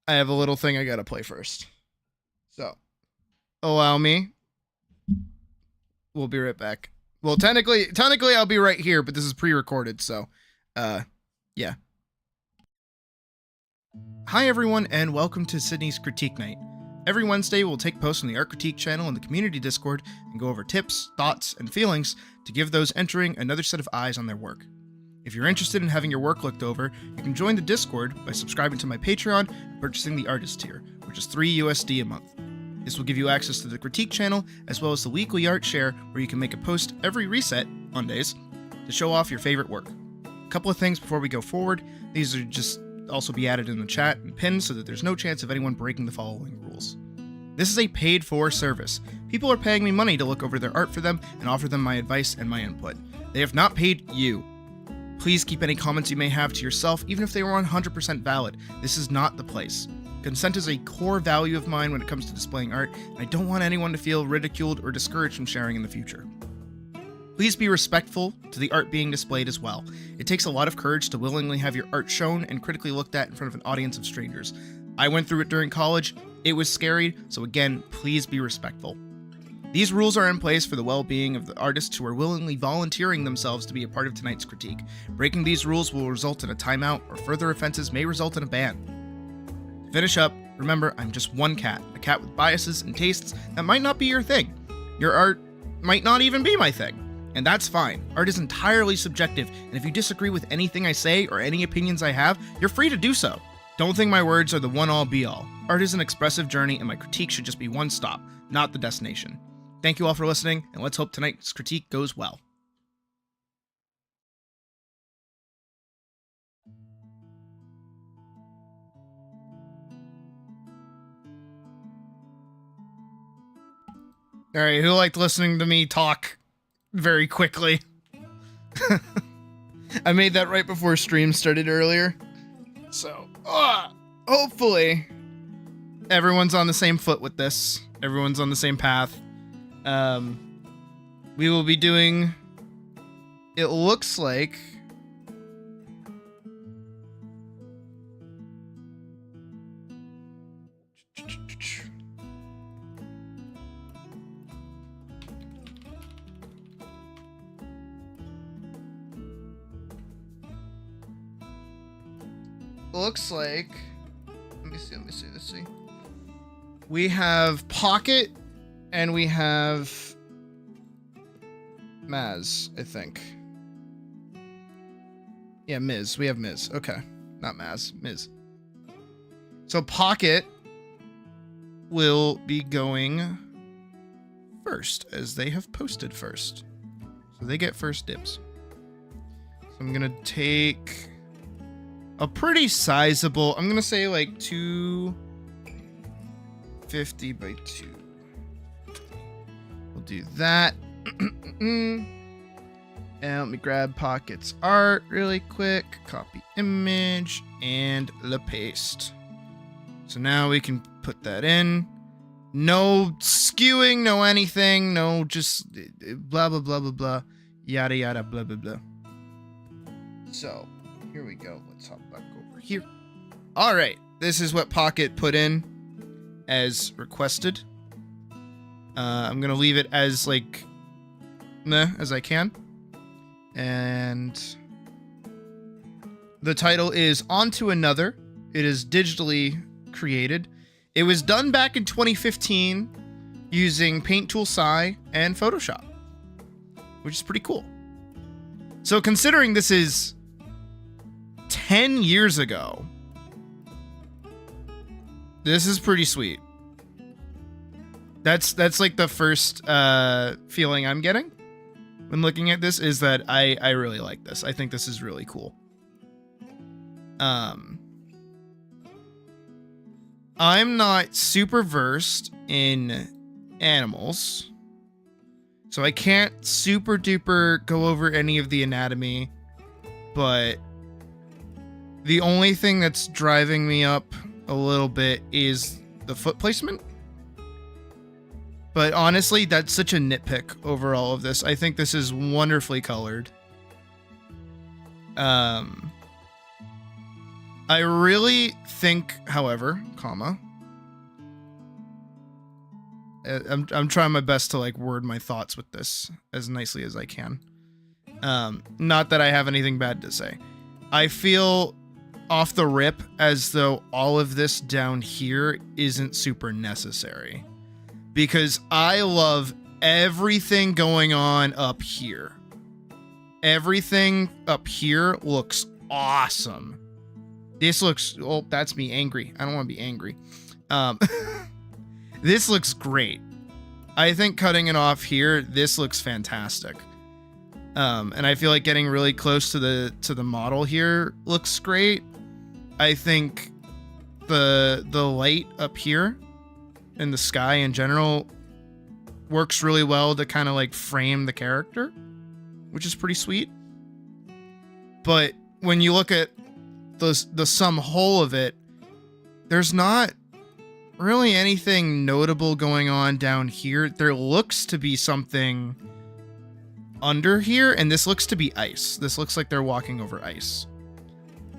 I have a little thing I gotta play first. So, allow me. We'll be right back. Well, technically, I'll be right here, but this is pre-recorded, so, yeah. Hi, everyone, and welcome to Sydney's Critique Night. Every Wednesday, we'll take posts on the Art Critique channel in the community Discord and go over tips, thoughts, and feelings to give those entering another set of eyes on their work. If you're interested in having your work looked over, you can join the Discord by subscribing to my Patreon and purchasing the Artist tier, which is $3 USD a month. This will give you access to the Critique channel, as well as the weekly art share, where you can make a post every reset, Mondays, to show off your favorite work. A couple of things before we go forward. These are just also be added in the chat and pinned so that there's no chance of anyone breaking the following rules. This is a paid-for service. People are paying me money to look over their art for them and offer them my advice and my input. They have not paid you. Please keep any comments you may have to yourself, even if they were 100% valid. This is not the place. Consent is a core value of mine when it comes to displaying art, and I don't want anyone to feel ridiculed or discouraged from sharing in the future. Please be respectful to the art being displayed as well. It takes a lot of courage to willingly have your art shown and critically looked at in front of an audience of strangers. I went through it during college. It was scary, so again, please be respectful. These rules are in place for the well-being of the artists who are willingly volunteering themselves to be a part of tonight's critique. Breaking these rules will result in a timeout, or further offenses may result in a ban. To finish up, remember, I'm just one cat, a cat with biases and tastes that might not be your thing. Your art might not even be my thing, and that's fine. Art is entirely subjective, and if you disagree with anything I say or any opinions I have, you're free to do so. Don't think my words are the one-all be-all. Art is an expressive journey, and my critique should just be one stop, not the destination. Thank you all for listening, and let's hope tonight's critique goes well. Alright, who liked listening to me talk very quickly? I made that right before stream started earlier. So, hopefully, everyone's on the same foot with this. Everyone's on the same path. We will be doing, it looks like, let's see. We have Pocket and we have Maz, I think. Yeah, Miz. We have Miz. Okay. Not Maz. Miz. So Pocket will be going first, as they have posted first. So they get first dibs. So I'm going to take a pretty sizable, I'm going to say like 250 by 2. We'll do that. And let me grab Pocket's art really quick. Copy image and the paste. So now we can put that in. No skewing, no anything. No just blah, blah, blah, blah, blah. Yada, yada, blah, blah, blah. So here we go. Let's hop back over here. All right. This is what Pocket put in as requested. I'm going to leave it as like meh as I can. And the title is On to Another. It is digitally created. It was done back in 2015 using Paint Tool Sai and Photoshop, which is pretty cool. So considering this is 10 years ago, this is pretty sweet. That's like the first feeling I'm getting when looking at this, is that I really like this. I think this is really cool. I'm not super versed in animals, so I can't super duper go over any of the anatomy, but the only thing that's driving me up a little bit is the foot placement. But honestly, that's such a nitpick over all of this. I think this is wonderfully colored. I really think, however, I'm trying my best to like word my thoughts with this as nicely as I can. Not that I have anything bad to say. I feel off the rip as though all of this down here isn't super necessary, because I love everything going on up here. Everything up here looks awesome. This looks, oh, that's me angry. I don't want to be angry. This looks great. I think cutting it off here, this looks fantastic. And I feel like getting really close to the model here looks great. I think the light up here and the sky in general works really well to kind of like frame the character, which is pretty sweet. But when you look at the sum whole of it, there's not really anything notable going on down here. There looks to be something under here, and this looks to be ice. This looks like they're walking over ice.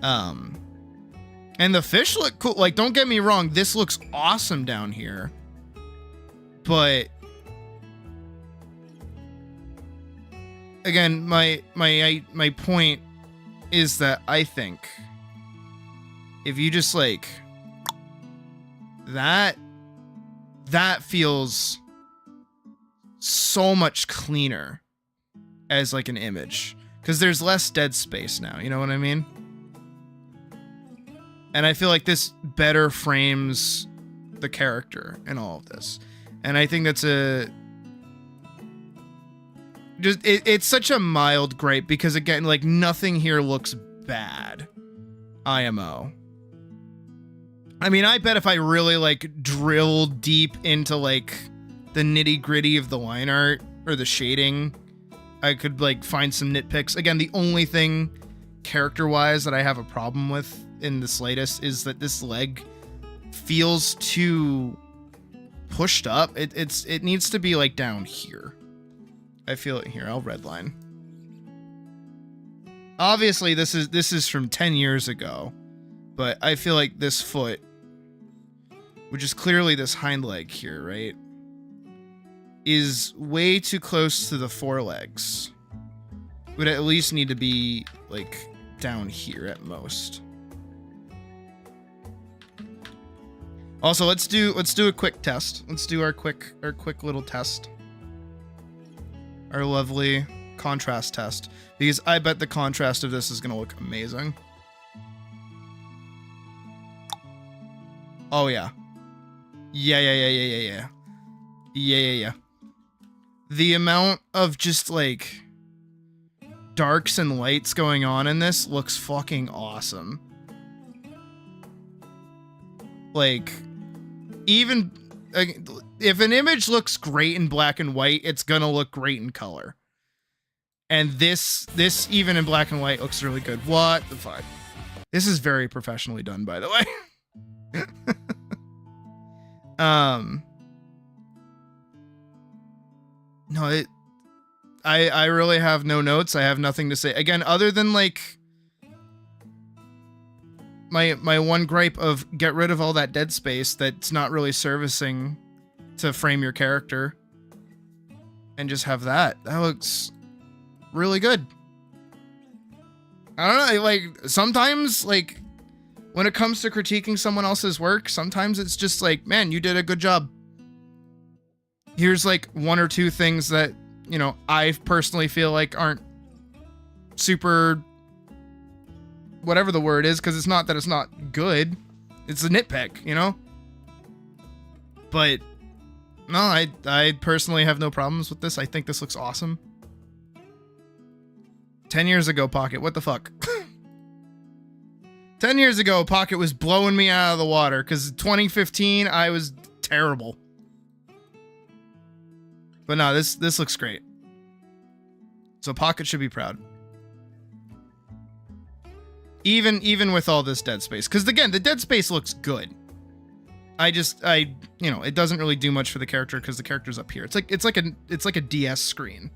And the fish look cool. Like, don't get me wrong, this looks awesome down here. But again, my point is that I think if you just like that feels so much cleaner as like an image, because there's less dead space now, you know what I mean? And I feel like this better frames the character in all of this. And I think that's it's such a mild gripe, because again, like, nothing here looks bad. IMO. I mean, I bet if I really like drill deep into like the nitty gritty of the line art or the shading, I could like find some nitpicks. Again, the only thing character wise that I have a problem with in the slightest is that this leg feels too pushed up. It needs to be like down here. I feel it here. I'll redline. Obviously, this is from 10 years ago, but I feel like this foot, which is clearly this hind leg here, right, is way too close to the forelegs. Would at least need to be like down here at most. Also, let's do a quick test. Let's do our quick little test. Our lovely contrast test, because I bet the contrast of this is gonna look amazing. Oh yeah. Yeah. The amount of just like darks and lights going on in this looks fucking awesome. Like, even if an image looks great in black and white, it's gonna look great in color. And this even in black and white looks really good. What the fuck? This is very professionally done, by the way. No, I really have no notes. I have nothing to say. Again, other than like my one gripe of get rid of all that dead space that's not really servicing to frame your character, and just have that. That looks really good. I don't know, like, sometimes, like, when it comes to critiquing someone else's work, sometimes it's just like, man, you did a good job. Here's like one or two things that, you know, I personally feel like aren't super, whatever the word is, because it's not that it's not good. It's a nitpick, you know? But no, I personally have no problems with this. I think this looks awesome. 10 years ago, Pocket, what the fuck? 10 years ago, Pocket was blowing me out of the water, because 2015, I was terrible. But no, this looks great. So Pocket should be proud. Even with all this dead space. Because again, the dead space looks good. You know, it doesn't really do much for the character because the character's up here. It's like a DS screen.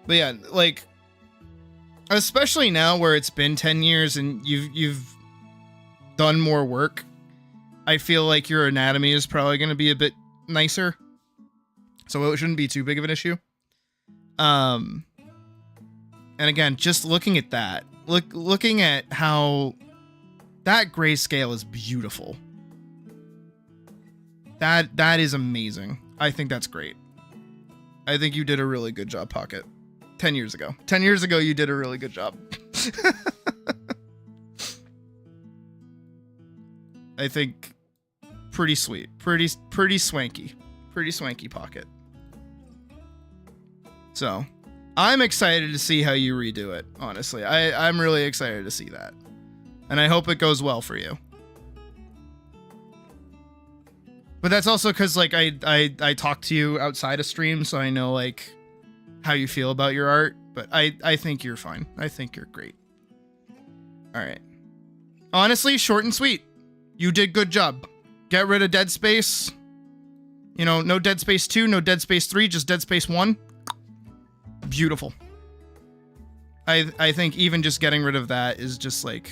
But yeah, like, Especially now where it's been 10 years and you've done more work. I feel like your anatomy is probably going to be a bit nicer. So it shouldn't be too big of an issue. And again, just looking at that, looking at how that grayscale is beautiful. That is amazing. I think that's great. I think you did a really good job, Pocket. 10 years ago. 10 years ago, you did a really good job. I think pretty sweet. Pretty swanky. Pretty swanky, Pocket. So, I'm excited to see how you redo it, honestly. I'm really excited to see that. And I hope it goes well for you. But that's also because, like, I talk to you outside of stream, so I know, like, how you feel about your art. But I think you're fine. I think you're great. Alright. Honestly, short and sweet. You did good job. Get rid of Dead Space. You know, no Dead Space 2, no Dead Space 3, just Dead Space 1. Beautiful. I think even just getting rid of that is just, like...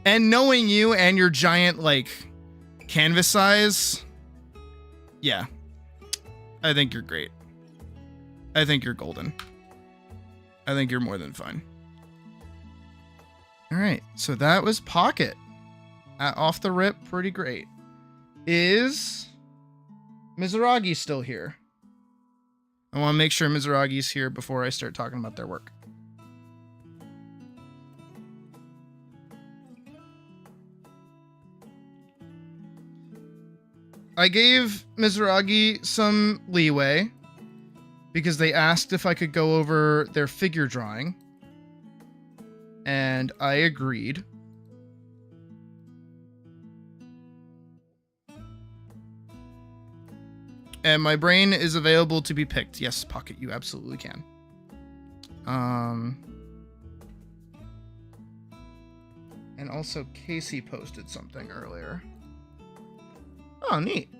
And knowing you and your giant, like, canvas size... Yeah. I think you're great. I think you're golden. I think you're more than fine. Alright, so that was Pocket. Off the rip, pretty great. Is Mizuragi still here? I want to make sure Mizuragi's here before I start talking about their work. I gave Mizuragi some leeway because they asked if I could go over their figure drawing, and I agreed. And my brain is available to be picked. Yes, Pocket, you absolutely can. And also Casey posted something earlier. Oh, neat.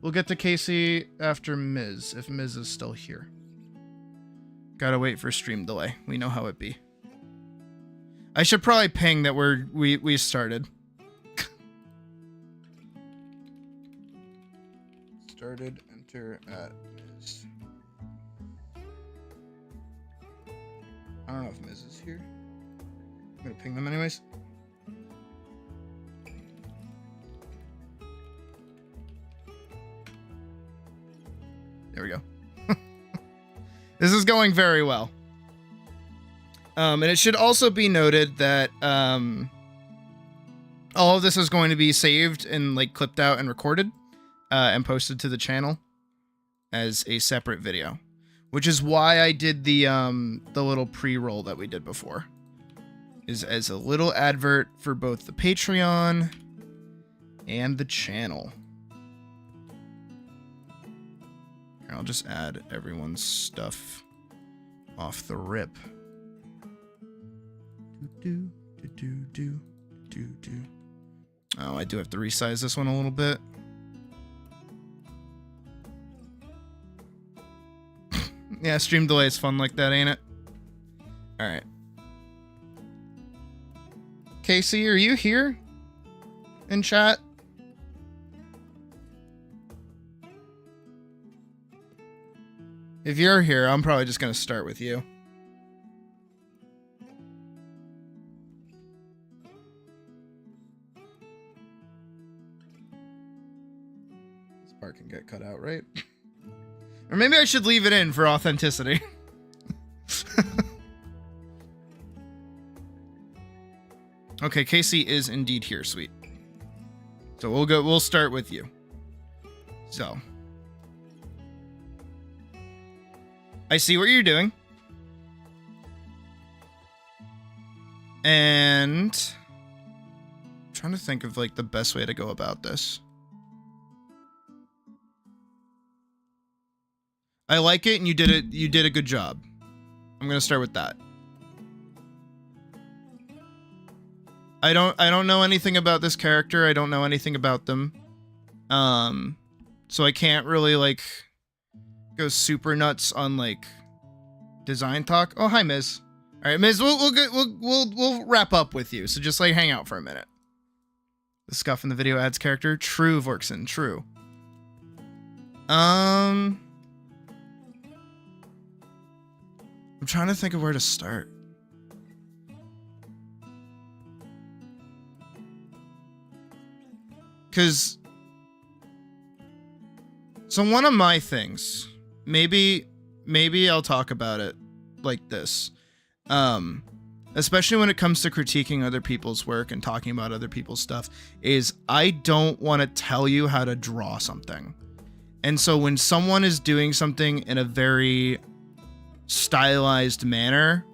We'll get to Casey after Miz, if Miz is still here. Gotta wait for stream delay. We know how it be. I should probably ping that we started. Started, enter at Miz. I don't know if Miz is here. I'm gonna ping them anyways. There we go. This is going very well. And it should also be noted that all of this is going to be saved and like clipped out and recorded and posted to the channel as a separate video, which is why I did the little pre-roll that we did before, is as a little advert for both the Patreon and the channel. Here, I'll just add everyone's stuff off the rip. Oh, I do have to resize this one a little bit. Yeah, stream delay is fun like that, ain't it? Alright. Casey, are you here? In chat? If you're here, I'm probably just gonna start with you. This part can get cut out, right? Or maybe I should leave it in for authenticity. Okay, Casey is indeed here, sweet. So we'll start with you. So. I see what you're doing. And I'm trying to think of like the best way to go about this. I like it, and you did a good job. I'm gonna start with that. I don't know anything about this character. I don't know anything about them. So I can't really like go super nuts on like design talk. Oh, hi, Miz. All right, Miz, we'll wrap up with you. So just like hang out for a minute. The scuff in the video adds character. True, Vorkson. True. I'm trying to think of where to start. Because, so one of my things, maybe I'll talk about it like this. Especially when it comes to critiquing other people's work and talking about other people's stuff, is I don't want to tell you how to draw something. And so when someone is doing something in a very stylized manner,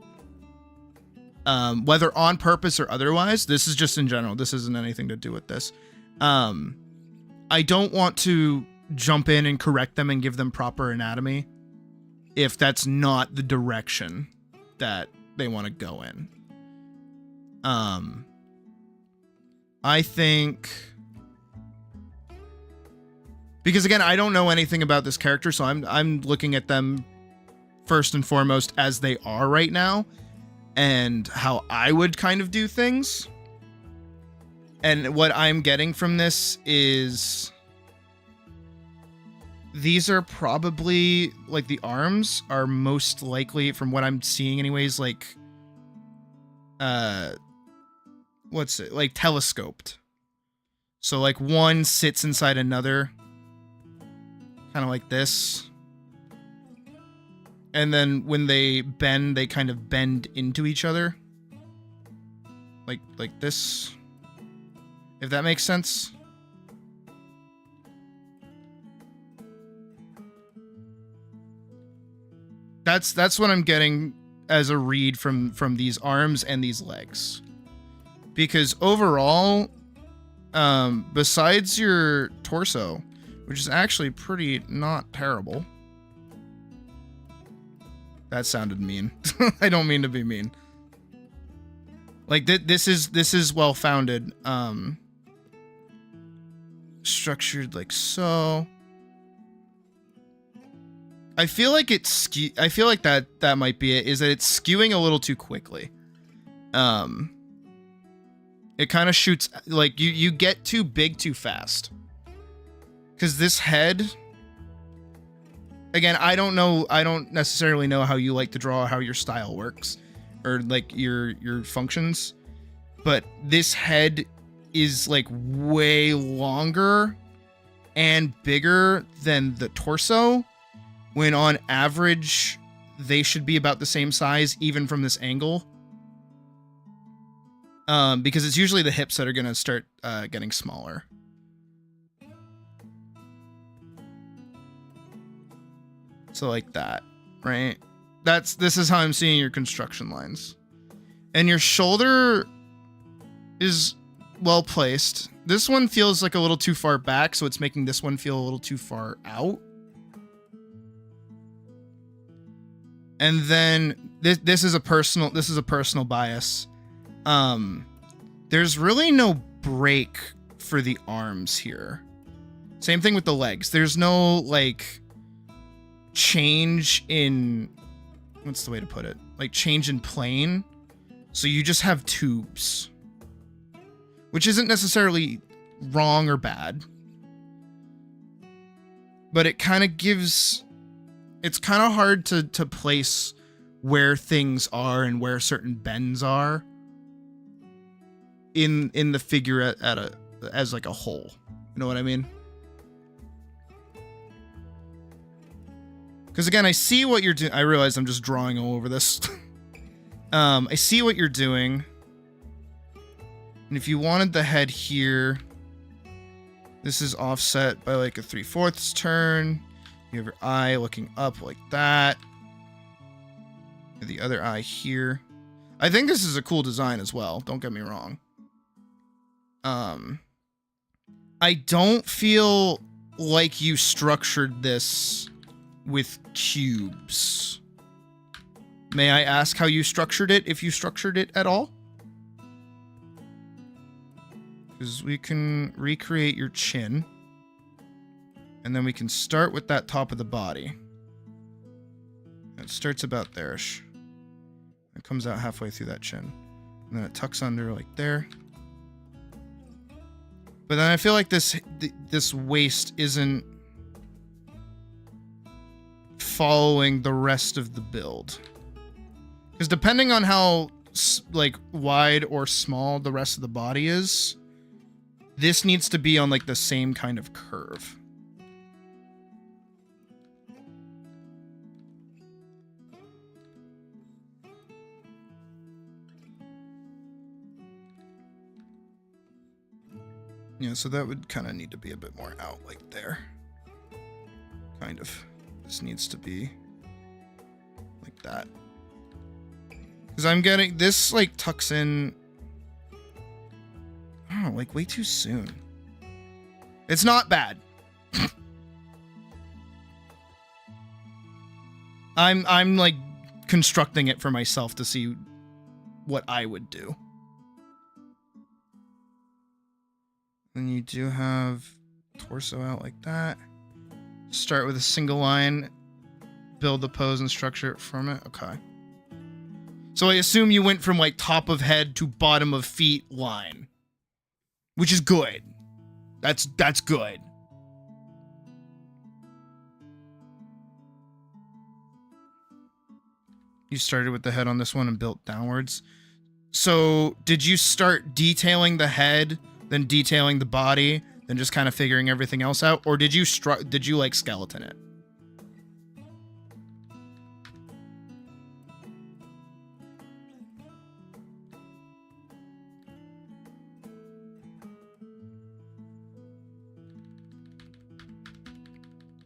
whether on purpose or otherwise, this is just in general, this isn't anything to do with this. I don't want to jump in and correct them and give them proper anatomy if that's not the direction that they want to go in. I think, because again, I don't know anything about this character, so I'm looking at them first and foremost as they are right now and how I would kind of do things. And what I'm getting from this is these are probably, like, the arms are most likely, from what I'm seeing anyways, like, what's it, like, telescoped. So, like, one sits inside another, kind of like this. And then when they bend, they kind of bend into each other. Like this. If that makes sense. That's what I'm getting as a read from these arms and these legs. Because overall, besides your torso, which is actually pretty not terrible. That sounded mean. I don't mean to be mean. Like this is well founded. Structured like so. I feel like I feel like that might be it, is that it's skewing a little too quickly. It kind of shoots, like, you get too big too fast. Because this head, again, I don't necessarily know how you like to draw, how your style works, or like your functions, but this head is like way longer and bigger than the torso, when on average they should be about the same size even from this angle. Because it's usually the hips that are gonna start getting smaller. So like that, right? This is how I'm seeing your construction lines. And your shoulder is well placed. This one feels like a little too far back, so it's making this one feel a little too far out. And then this is a personal bias. There's really no break for the arms here. Same thing with the legs. There's no like change in, what's the way to put it? Like change in plane. So you just have tubes, which isn't necessarily wrong or bad, but it kind of gives, it's kind of hard to place where things are and where certain bends are in the figure as like a whole. You know what I mean? Because again, I see what you're doing. I realize I'm just drawing all over this. I see what you're doing. And if you wanted the head here, this is offset by like a 3/4 turn. You have your eye looking up like that. The other eye here. I think this is a cool design as well. Don't get me wrong. I don't feel like you structured this with cubes. May I ask how you structured it, if you structured it at all? Because we can recreate your chin. And then we can start with that top of the body. It starts about there-ish. It comes out halfway through that chin. And then it tucks under like there. But then I feel like this waist isn't following the rest of the build. Because depending on how like wide or small the rest of the body is, this needs to be on like the same kind of curve. Yeah, so that would kind of need to be a bit more out like there. Kind of. This needs to be like that. Because I'm getting this like tucks in, I don't know, like way too soon. It's not bad. I'm like constructing it for myself to see what I would do. Then you do have torso out like that. Start with a single line, build the pose and structure it from it. Okay. So I assume you went from like top of head to bottom of feet line, which is good. That's good. You started with the head on this one and built downwards. So did you start detailing the head, then detailing the body, then just kind of figuring everything else out? Or did you like skeleton it?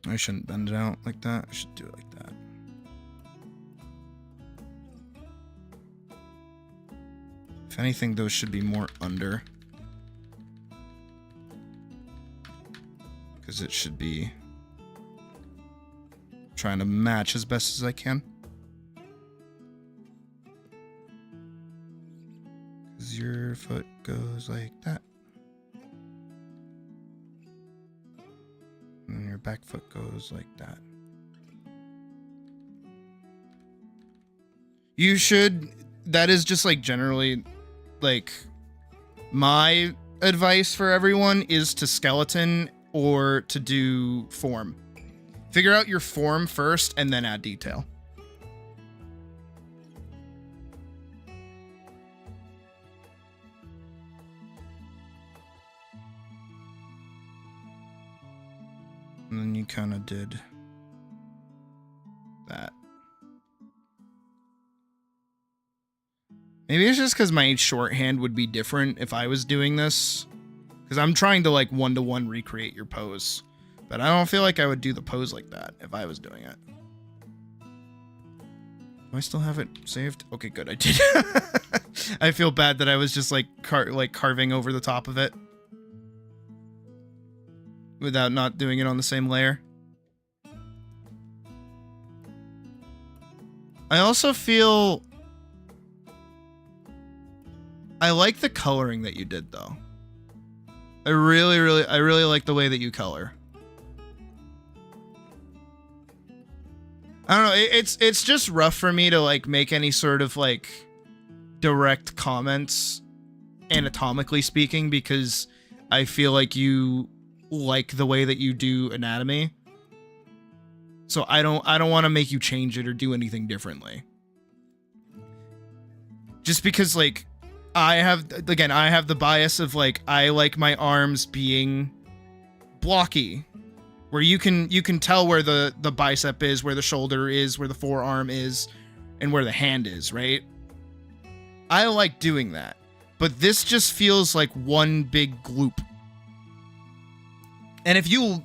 I shouldn't bend it out like that. I should do it like that. If anything, those should be more under. Because it should be trying to match as best as I can. Because your foot goes like that. And then your back foot goes like that. You should, that is just like generally, like, my advice for everyone is to skeleton or to do form. Figure out your form first and then add detail. And then you kind of did that. Maybe it's just because my shorthand would be different if I was doing this. Because I'm trying to like one-to-one recreate your pose. But I don't feel like I would do the pose like that if I was doing it. Do I still have it saved? Okay, good, I did. I feel bad that I was just like carving over the top of it. Without not doing it on the same layer. I also feel... I like the coloring that you did, though. I really like the way that you color. I don't know, it's just rough for me to like make any sort of like direct comments, anatomically speaking, because I feel like you like the way that you do anatomy. So I don't want to make you change it or do anything differently. Just because like I have the bias of like I like my arms being blocky, where you can tell where the bicep is, where the shoulder is, where the forearm is, and where the hand is, right? I like doing that. But this just feels like one big gloop. And if you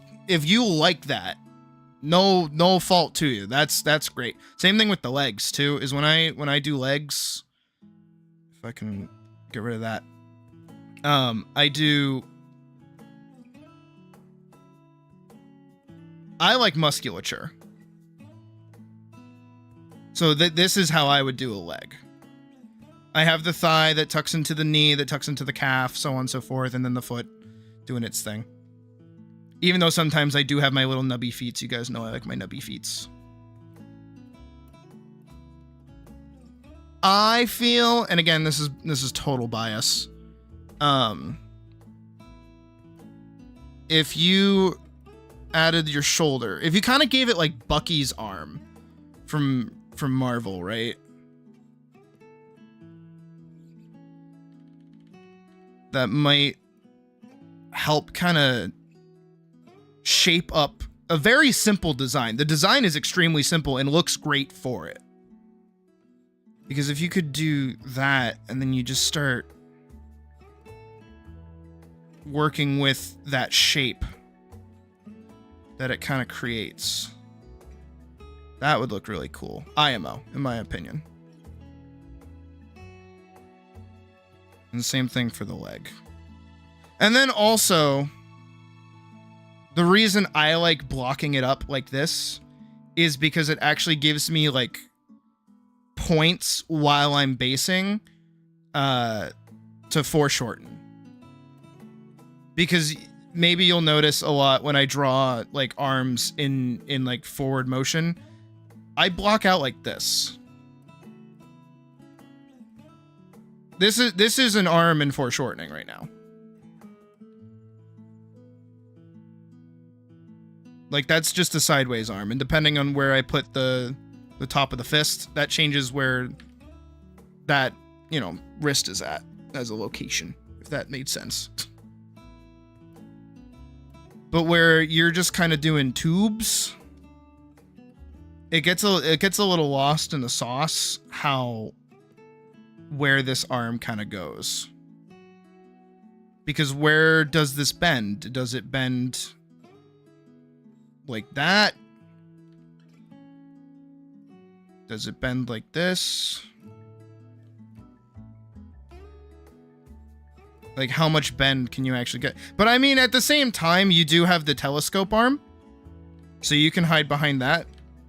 like that, no fault to you. That's great. Same thing with the legs too, is when I do legs, if I can get rid of that. I like musculature. So this is how I would do a leg. I have the thigh that tucks into the knee, that tucks into the calf, so on and so forth, and then the foot doing its thing. Even though sometimes I do have my little nubby feet. You guys know I like my nubby feets. I feel, and again, this is total bias. If you added your shoulder, if you kind of gave it like Bucky's arm from Marvel, right? That might help kind of shape up a very simple design. The design is extremely simple and looks great for it. Because if you could do that and then you just start working with that shape that it kind of creates, that would look really cool. IMO, in my opinion. And the same thing for the leg. And then also, the reason I like blocking it up like this is because it actually gives me like points while I'm basing to foreshorten. Because maybe you'll notice a lot when I draw like arms in like forward motion, I block out like this. This is an arm in foreshortening right now. Like that's just a sideways arm, and depending on where I put the top of the fist, that changes where that, you know, wrist is at as a location, if that made sense. But where you're just kind of doing tubes, it gets a little lost in the sauce where this arm kind of goes. Because where does this bend? Does it bend like that? Does it bend like this? Like, how much bend can you actually get? But I mean, at the same time, you do have the telescope arm, so you can hide behind that.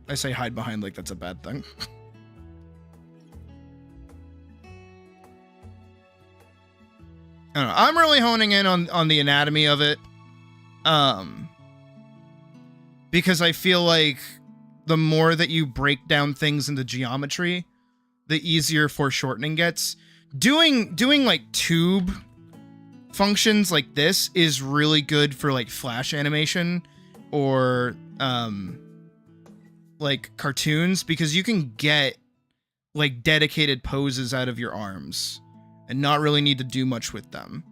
I say hide behind like that's a bad thing. I don't know. I'm really honing in on the anatomy of it. Because I feel like the more that you break down things into geometry, the easier foreshortening gets. Doing like tube functions like this is really good for like flash animation or like cartoons, because you can get like dedicated poses out of your arms and not really need to do much with them.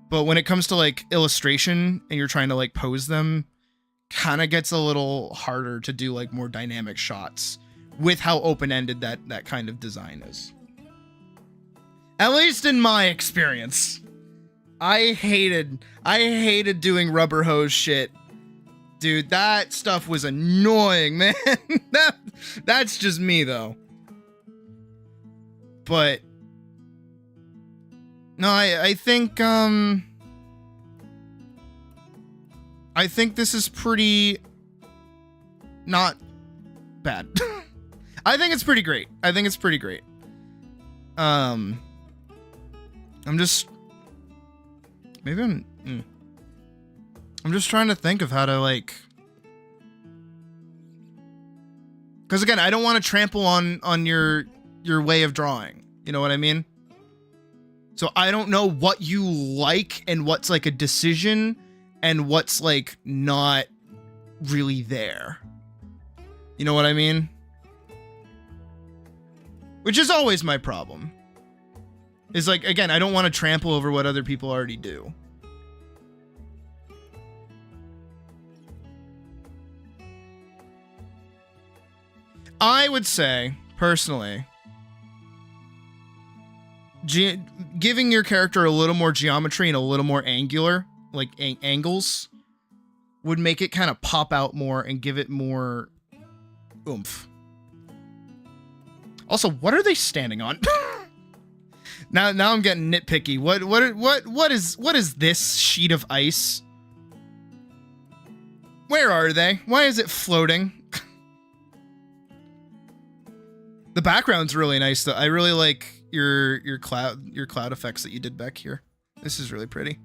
But when it comes to like illustration and you're trying to like pose them, kind of gets a little harder to do like more dynamic shots with how open-ended that kind of design is. At least in my experience. I hated doing rubber hose shit. Dude, that stuff was annoying, man. That's just me though. But no, I think this is pretty not bad. I think it's pretty great. I'm just trying to think of how to like, because again, I don't want to trample on your way of drawing. You know what I mean? So I don't know what you like and what's like a decision and what's like not really there. You know what I mean? Which is always my problem. Is like, again, I don't want to trample over what other people already do. I would say, personally, giving your character a little more geometry and a little more angular, like angles, would make it kind of pop out more and give it more oomph. Also, what are they standing on? Now I'm getting nitpicky. What is this sheet of ice? Where are they? Why is it floating? The background's really nice though. I really like your cloud effects that you did back here. This is really pretty.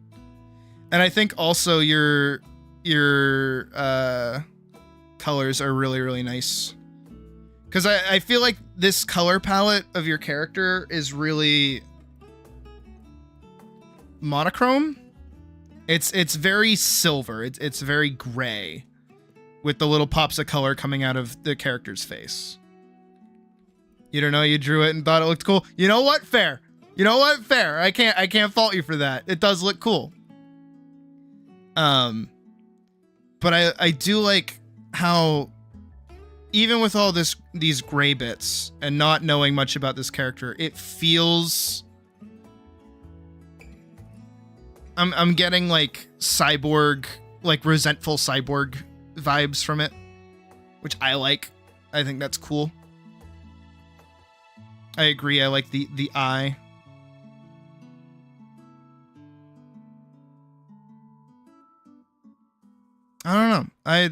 And I think also your colors are really, really nice. Because I feel like this color palette of your character is really monochrome. It's very silver. It's very gray, with the little pops of color coming out of the character's face. You don't know, you drew it and thought it looked cool. You know what? Fair. You know what? Fair. I can't fault you for that. It does look cool. But I do like how, even with all these gray bits and not knowing much about this character, it feels, I'm getting like cyborg, like resentful cyborg vibes from it, which I like. I think that's cool. I agree. I like the eye. I don't know.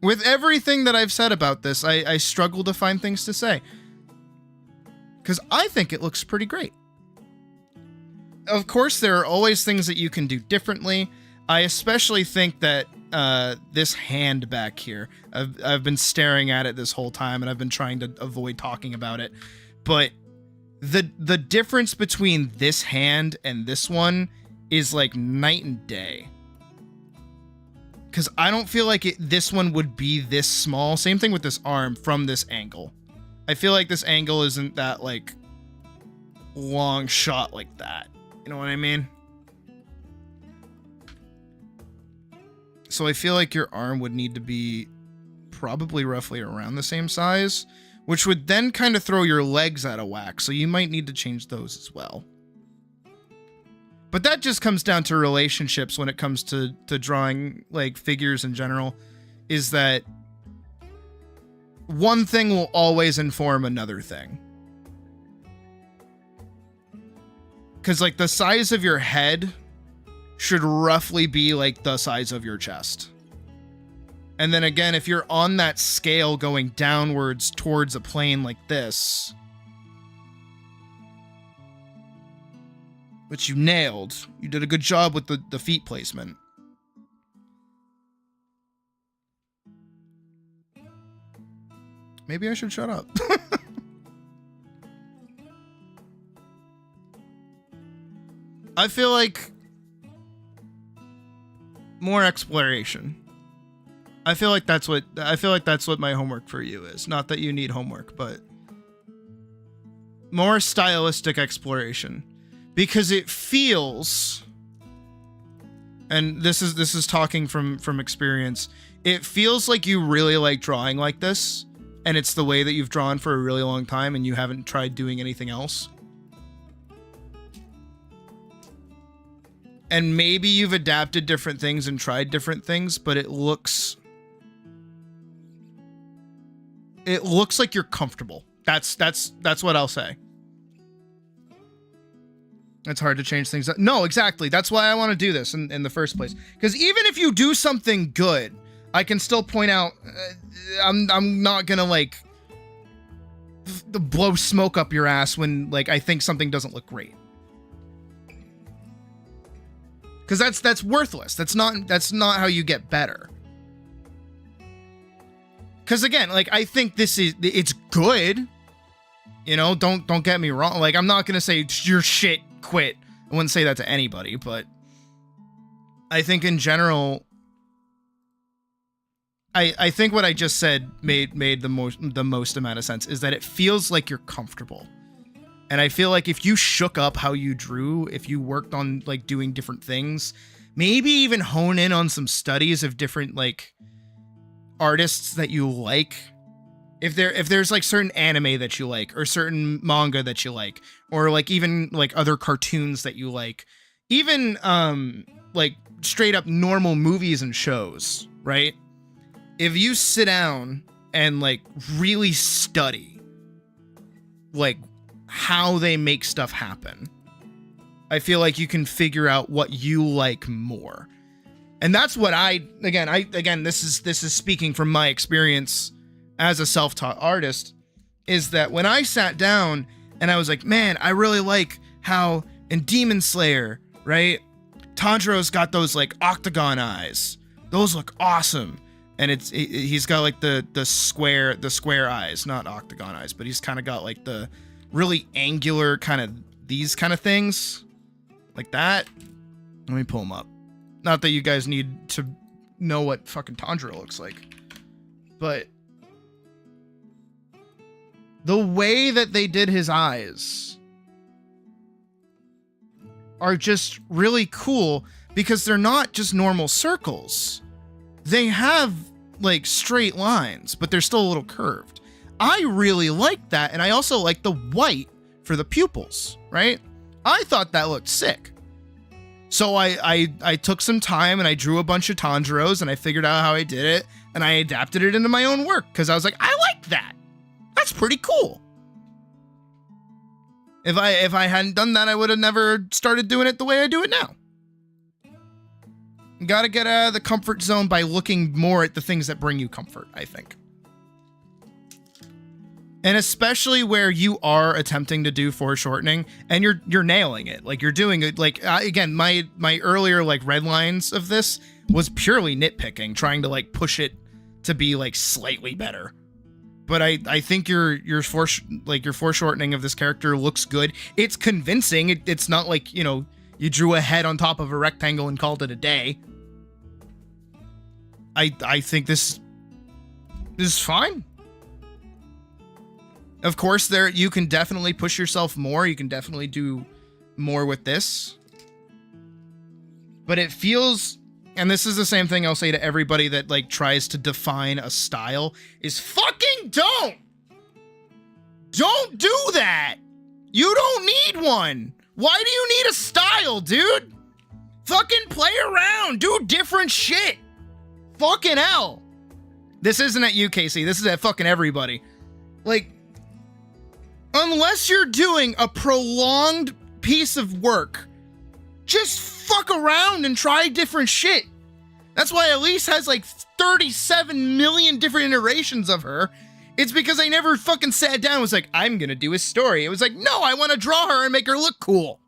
With everything that I've said about this, I struggle to find things to say, because I think it looks pretty great. Of course, there are always things that you can do differently. I especially think that this hand back here, I've been staring at it this whole time, and I've been trying to avoid talking about it. But the difference between this hand and this one is like night and day. Because I don't feel like this one would be this small. Same thing with this arm from this angle. I feel like this angle isn't that like long shot like that. You know what I mean? So I feel like your arm would need to be probably roughly around the same size, which would then kind of throw your legs out of whack. So you might need to change those as well. But that just comes down to relationships when it comes to drawing like figures in general, is that one thing will always inform another thing. Because like the size of your head should roughly be like the size of your chest. And then again, if you're on that scale going downwards towards a plane like this, which you nailed. You did a good job with the feet placement. Maybe I should shut up. I feel like more exploration. I feel like that's what my homework for you is. Not that you need homework, but more stylistic exploration. Because it feels, and this is talking from experience, it feels like you really like drawing like this, and it's the way that you've drawn for a really long time, and you haven't tried doing anything else. And maybe you've adapted different things and tried different things, but it looks like you're comfortable. That's what I'll say. It's hard to change things up. No, exactly. That's why I want to do this in the first place. Because even if you do something good, I can still point out, I'm not gonna like blow smoke up your ass when like I think something doesn't look great. Because that's worthless. That's not how you get better. Because again, like I think it's good. You know, don't get me wrong. Like I'm not gonna say you're shit, quit. I wouldn't say that to anybody, but I think in general, I think what I just said made the most amount of sense, is that it feels like you're comfortable. And I feel like if you shook up how you drew, if you worked on like doing different things, maybe even hone in on some studies of different like artists that you like. If there's like certain anime that you like, or certain manga that you like, or like even like other cartoons that you like, even like straight up normal movies and shows, right? If you sit down and like really study like how they make stuff happen, I feel like you can figure out what you like more. And that's what again, this is speaking from my experience as a self-taught artist, is that when I sat down and I was like, man, I really like how in Demon Slayer, right, Tanjiro's got those like octagon eyes. Those look awesome. and he's got like the square eyes, not octagon eyes, but he's kind of got like the really angular kind of these kind of things like that. Let me pull him up. Not that you guys need to know what fucking Tanjiro looks like, but the way that they did his eyes are just really cool because they're not just normal circles. They have like straight lines, but they're still a little curved. I really like that, and I also like the white for the pupils, right? I thought that looked sick. So I took some time and I drew a bunch of Tanjiros and I figured out how I did it, and I adapted it into my own work because I was like, I like that. That's pretty cool. If I hadn't done that, I would have never started doing it the way I do it now. You gotta get out of the comfort zone by looking more at the things that bring you comfort, I think. And especially where you are attempting to do foreshortening and you're nailing it. Like you're doing it. Like again, my earlier like red lines of this was purely nitpicking, trying to like push it to be like slightly better. But I think your foreshortening of this character looks good. It's convincing. It's not like, you know, you drew a head on top of a rectangle and called it a day. I think this is fine. Of course, you can definitely push yourself more. You can definitely do more with this. But it feels, and this is the same thing I'll say to everybody that like tries to define a style, is fucking don't do that. You don't need one. Why do you need a style, dude? Fucking play around, do different shit. Fucking hell. This isn't at UKC. This is at fucking everybody. Like, unless you're doing a prolonged piece of work, just fuck around and try different shit. That's why Elise has like 37 million different iterations of her. It's because I never fucking sat down and was like, I'm gonna do a story. It was like, no, I want to draw her and make her look cool.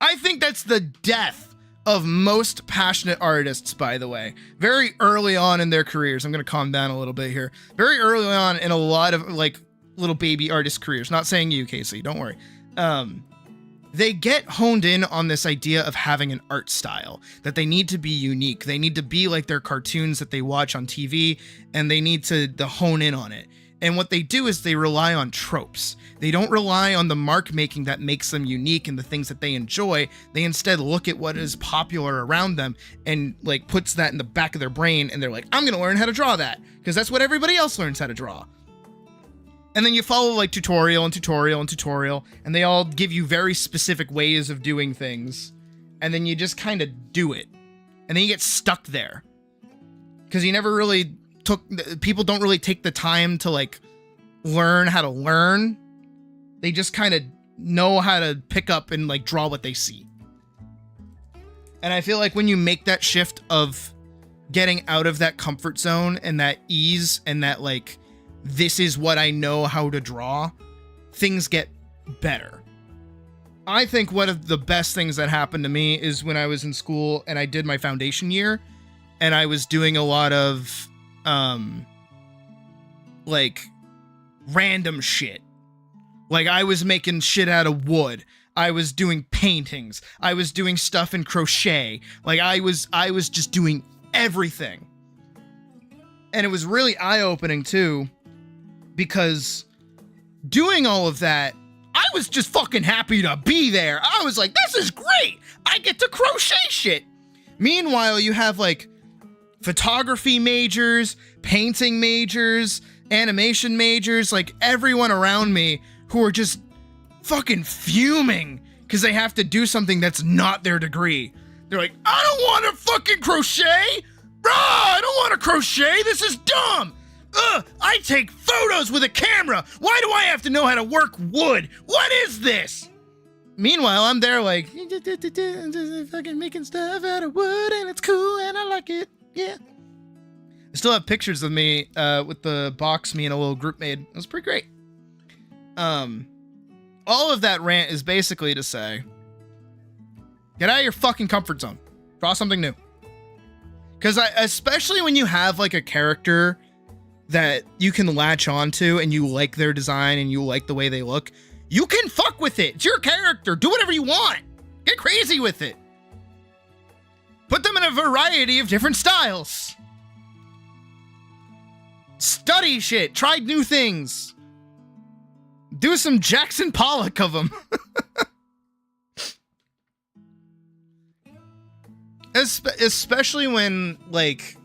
I think that's the death of most passionate artists, by the way. Very early on in their careers, I'm gonna calm down a little bit here. Very early on in a lot of like little baby artist careers, not saying you, Casey, don't worry. They get honed in on this idea of having an art style, that they need to be unique. They need to be like their cartoons that they watch on TV, and they need to hone in on it. And what they do is they rely on tropes. They don't rely on the mark making that makes them unique and the things that they enjoy. They instead look at what is popular around them and like puts that in the back of their brain, and they're like, I'm gonna learn how to draw that because that's what everybody else learns how to draw. And then you follow like tutorial and tutorial and tutorial, and they all give you very specific ways of doing things. And then you just kind of do it. And then you get stuck there. Because you never really people don't really take the time to like learn how to learn. They just kind of know how to pick up and like draw what they see. And I feel like when you make that shift of getting out of that comfort zone and that ease and that like, this is what I know how to draw, things get better. I think one of the best things that happened to me is when I was in school and I did my foundation year, and I was doing a lot of like random shit. Like I was making shit out of wood. I was doing paintings. I was doing stuff in crochet. Like I was just doing everything. And it was really eye-opening too, because doing all of that, I was just fucking happy to be there. I was like, this is great. I get to crochet shit. Meanwhile, you have like photography majors, painting majors, animation majors, like everyone around me who are just fucking fuming because they have to do something that's not their degree. They're like, I don't want to fucking crochet. I don't want to crochet. This is dumb. I take photos with a camera. Why do I have to know how to work wood? What is this? Meanwhile, I'm there like, fucking making stuff out of wood, and it's cool, and I like it. Yeah. I still have pictures of me with the box me and a little group made. It was pretty great. All of that rant is basically to say, get out of your fucking comfort zone. Draw something new. Because especially when you have like a character that you can latch onto and you like their design and you like the way they look, you can fuck with it. It's your character. Do whatever you want. Get crazy with it. Put them in a variety of different styles. Study shit. Try new things. Do some Jackson Pollock of them. Especially when, like,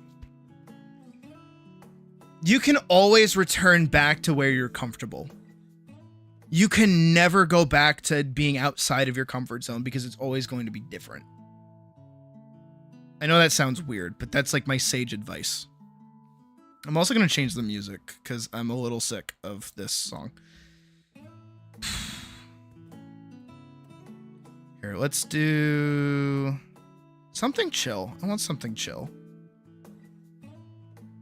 you can always return back to where you're comfortable. You can never go back to being outside of your comfort zone because it's always going to be different. I know that sounds weird, but that's like my sage advice. I'm also going to change the music because I'm a little sick of this song. Here, let's do something chill. I want something chill.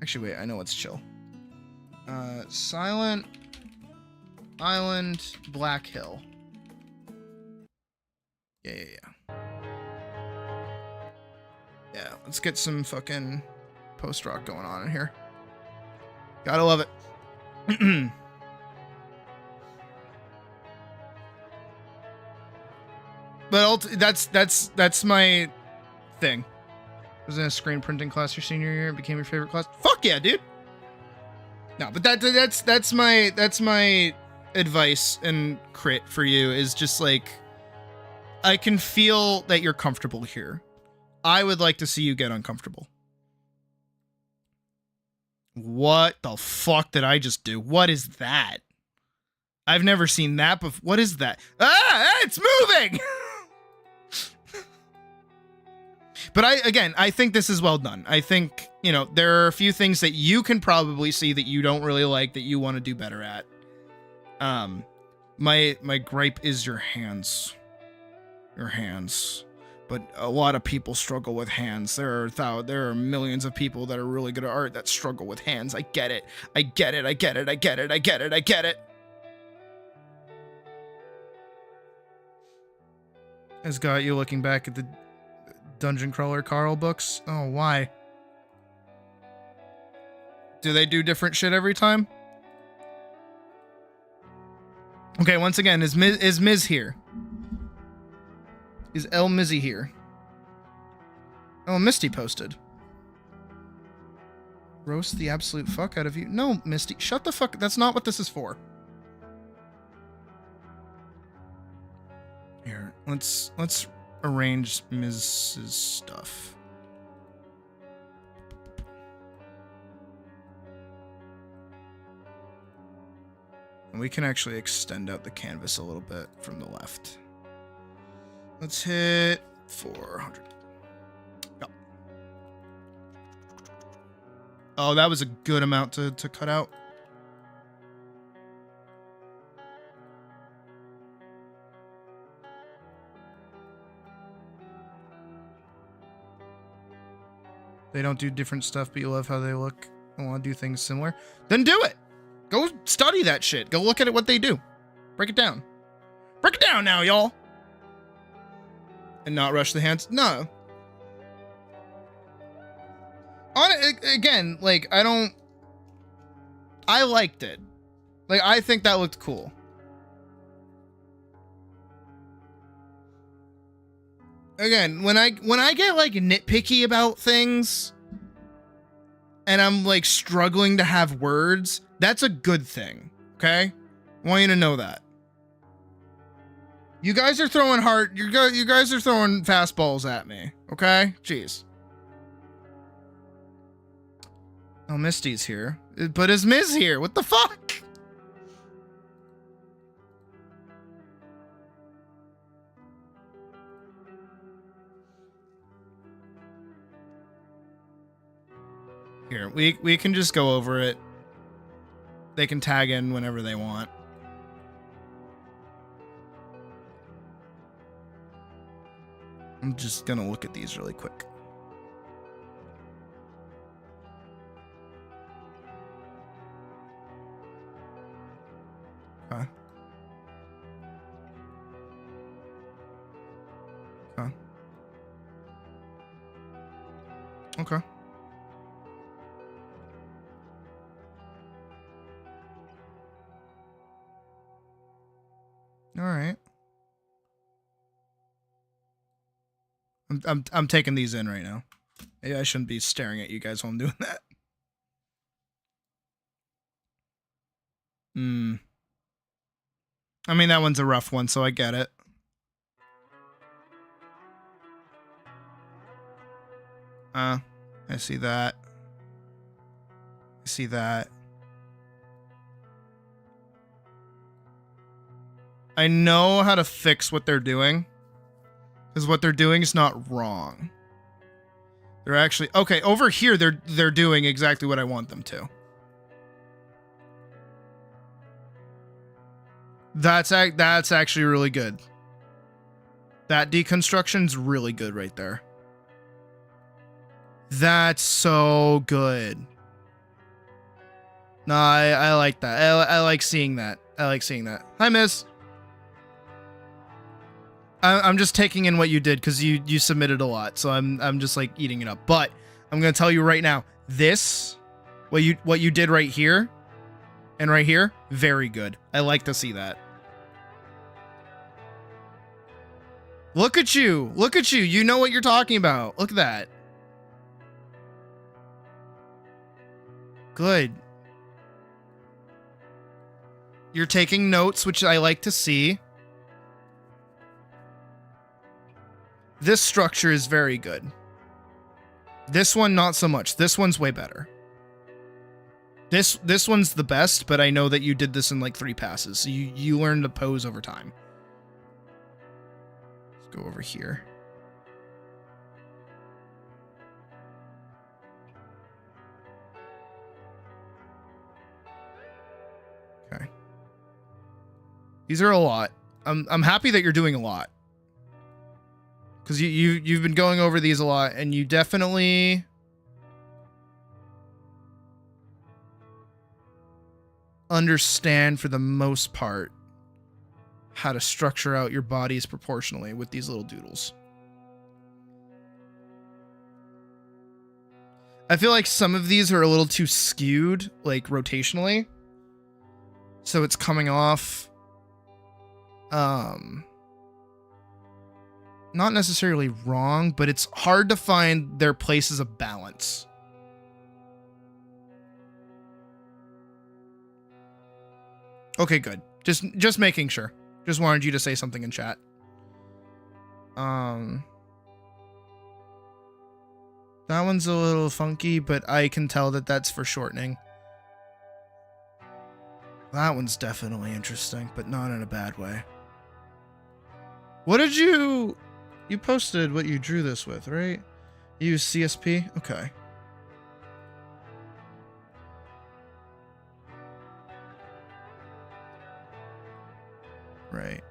Actually, wait, I know what's chill. Silent Island, Black Hill. Yeah. Yeah, let's get some fucking post-rock going on in here. Gotta love it. But that's my thing. Was in a screen printing class your senior year and became your favorite class. Fuck yeah, dude. No, but that's my advice and crit for you is just like, I can feel that you're comfortable here. I would like to see you get uncomfortable. What the fuck did I just do? What is that? I've never seen that before. What is that? Ah, it's moving! But I think this is well done. I think, you know, there are a few things that you can probably see that you don't really like that you want to do better at. My gripe is your hands. Your hands. But a lot of people struggle with hands. There are millions of people that are really good at art that struggle with hands. I get it. I get it. Has got you looking back at the Dungeon Crawler Carl books. Oh, why? Do they do different shit every time? Okay, once again, is Miz here? Is El Mizzy here? Oh, Misty posted. Roast the absolute fuck out of you. No, Misty, shut the fuck. That's not what this is for. Here, let's arrange Miz's stuff. And we can actually extend out the canvas a little bit from the left. Let's hit 400. Go. Oh, that was a good amount to cut out. They don't do different stuff, but you love how they look and want to do things similar. Then do it. Go study that shit. Go look at it, what they do. Break it down. Break it down now, y'all. And not rush the hands. No. Again, like, I liked it. Like, I think that looked cool. Again, when I get like nitpicky about things and I'm like struggling to have words, that's a good thing. Okay? I want you to know that. You guys are throwing hard. You guys are throwing fastballs at me. Okay? Jeez. Oh, Misty's here. But is Miz here? What the fuck? Here, we can just go over it. They can tag in whenever they want. I'm just gonna look at these really quick. Okay. Okay. Okay. right. I'm taking these in right now. Maybe I shouldn't be staring at you guys while I'm doing that. I mean, that one's a rough one, so I get it. I see that. I see that. I know how to fix what they're doing. Because what they're doing is not wrong. They're actually... Okay, over here, they're doing exactly what I want them to. That's actually really good. That deconstruction's really good right there. That's so good. No, I like that. I like seeing that. I like seeing that. Hi, miss. I'm just taking in what you did because you submitted a lot, so I'm just like eating it up. But I'm gonna tell you right now, this, what you did right here, and right here, very good. I like to see that. Look at you! Look at you! You know what you're talking about. Look at that. Good. You're taking notes, which I like to see. This structure is very good. This one, not so much. This one's way better. This one's the best, but I know that you did this in like 3 passes. So you learned to pose over time. Let's go over here. Okay. These are a lot. I'm happy that you're doing a lot. Because you've been going over these a lot, and you definitely understand, for the most part, how to structure out your bodies proportionally with these little doodles. I feel like some of these are a little too skewed, like rotationally. So it's coming off... not necessarily wrong, but it's hard to find their places of balance. Okay, good. Just making sure. Just wanted you to say something in chat. That one's a little funky, but I can tell that that's for shortening. That one's definitely interesting, but not in a bad way. What did you... You posted what you drew this with, right? You use CSP? Okay. Right.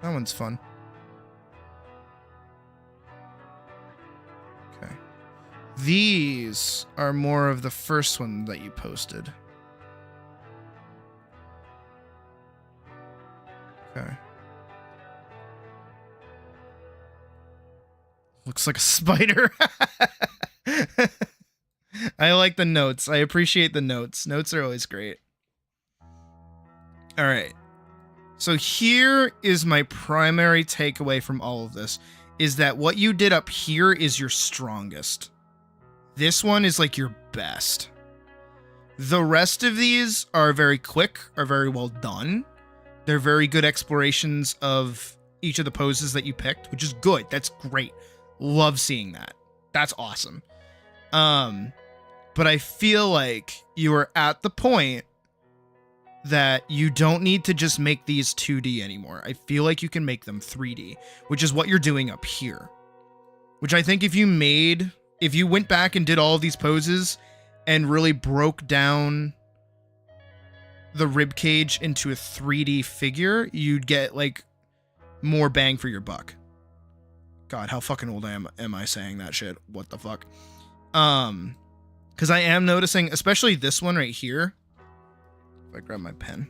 That one's fun. Okay. These are more of the first one that you posted. Okay. Looks like a spider. I like the notes. I appreciate the notes. Notes are always great. All right. So here is my primary takeaway from all of this, is that what you did up here is your strongest. This one is like your best. The rest of these are very quick, are very well done. They're very good explorations of each of the poses that you picked, which is good. That's great. Love seeing that. That's awesome. But I feel like you are at the point that you don't need to just make these 2D anymore. I feel like you can make them 3D, which is what you're doing up here. Which I think if you went back and did all of these poses and really broke down the rib cage into a 3D figure, you'd get like more bang for your buck. God, how fucking old am I saying that shit? What the fuck? Because I am noticing, especially this one right here. If I grab my pen.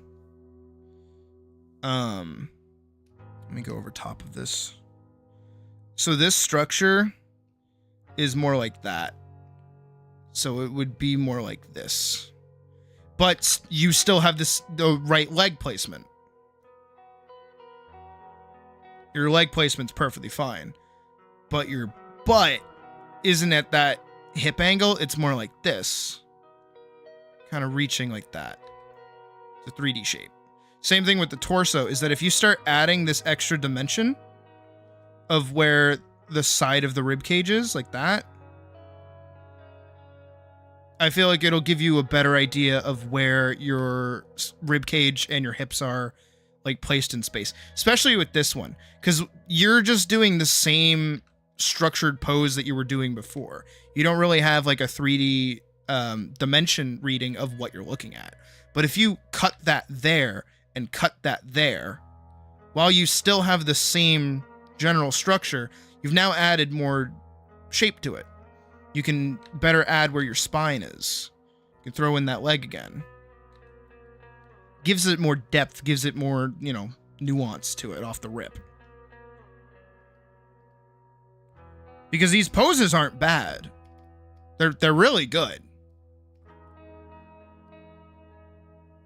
Let me go over top of this. So this structure is more like that. So it would be more like this. but you still have the right leg placement. Your leg placement's perfectly fine, but your butt isn't at that hip angle. It's more like this, kind of reaching like that. It's a 3D shape. Same thing with the torso, is that if you start adding this extra dimension of where the side of the rib cage is, like that, I feel like it'll give you a better idea of where your rib cage and your hips are, like, placed in space, especially with this one, because you're just doing the same structured pose that you were doing before. You don't really have like a 3D dimension reading of what you're looking at. But if you cut that there and cut that there, while you still have the same general structure, you've now added more shape to it. You can better add where your spine is. You can throw in that leg again. Gives it more depth, gives it more, nuance to it off the rip. Because these poses aren't bad. They're really good.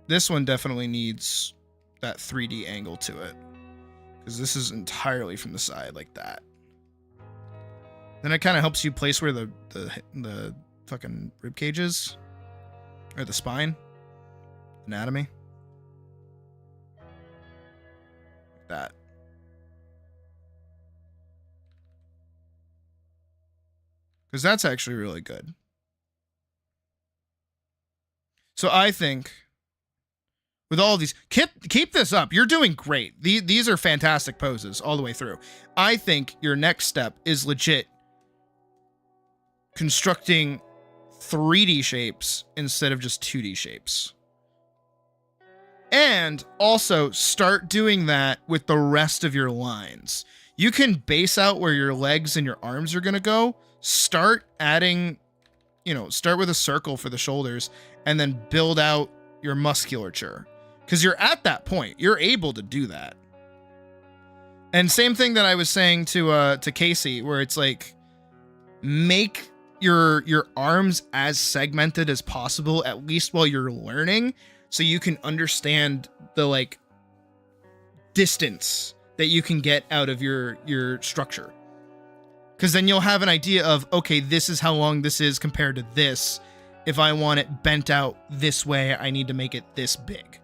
This one definitely needs that 3D angle to it, because this is entirely from the side like that. Then it kind of helps you place where the fucking rib cage is, or the spine, anatomy. That. Because that's actually really good. So I think with all of these, keep this up. You're doing great. These are fantastic poses all the way through. I think your next step is legit constructing 3D shapes instead of just 2D shapes. And also start doing that with the rest of your lines. You can base out where your legs and your arms are going to go. Start adding, start with a circle for the shoulders and then build out your musculature. Because you're at that point. You're able to do that. And same thing that I was saying to Casey, where it's like, make your arms as segmented as possible, at least while you're learning, so you can understand the like distance that you can get out of your structure. Because then you'll have an idea of, okay, this is how long this is compared to this. If I want it bent out this way, I need to make it this big.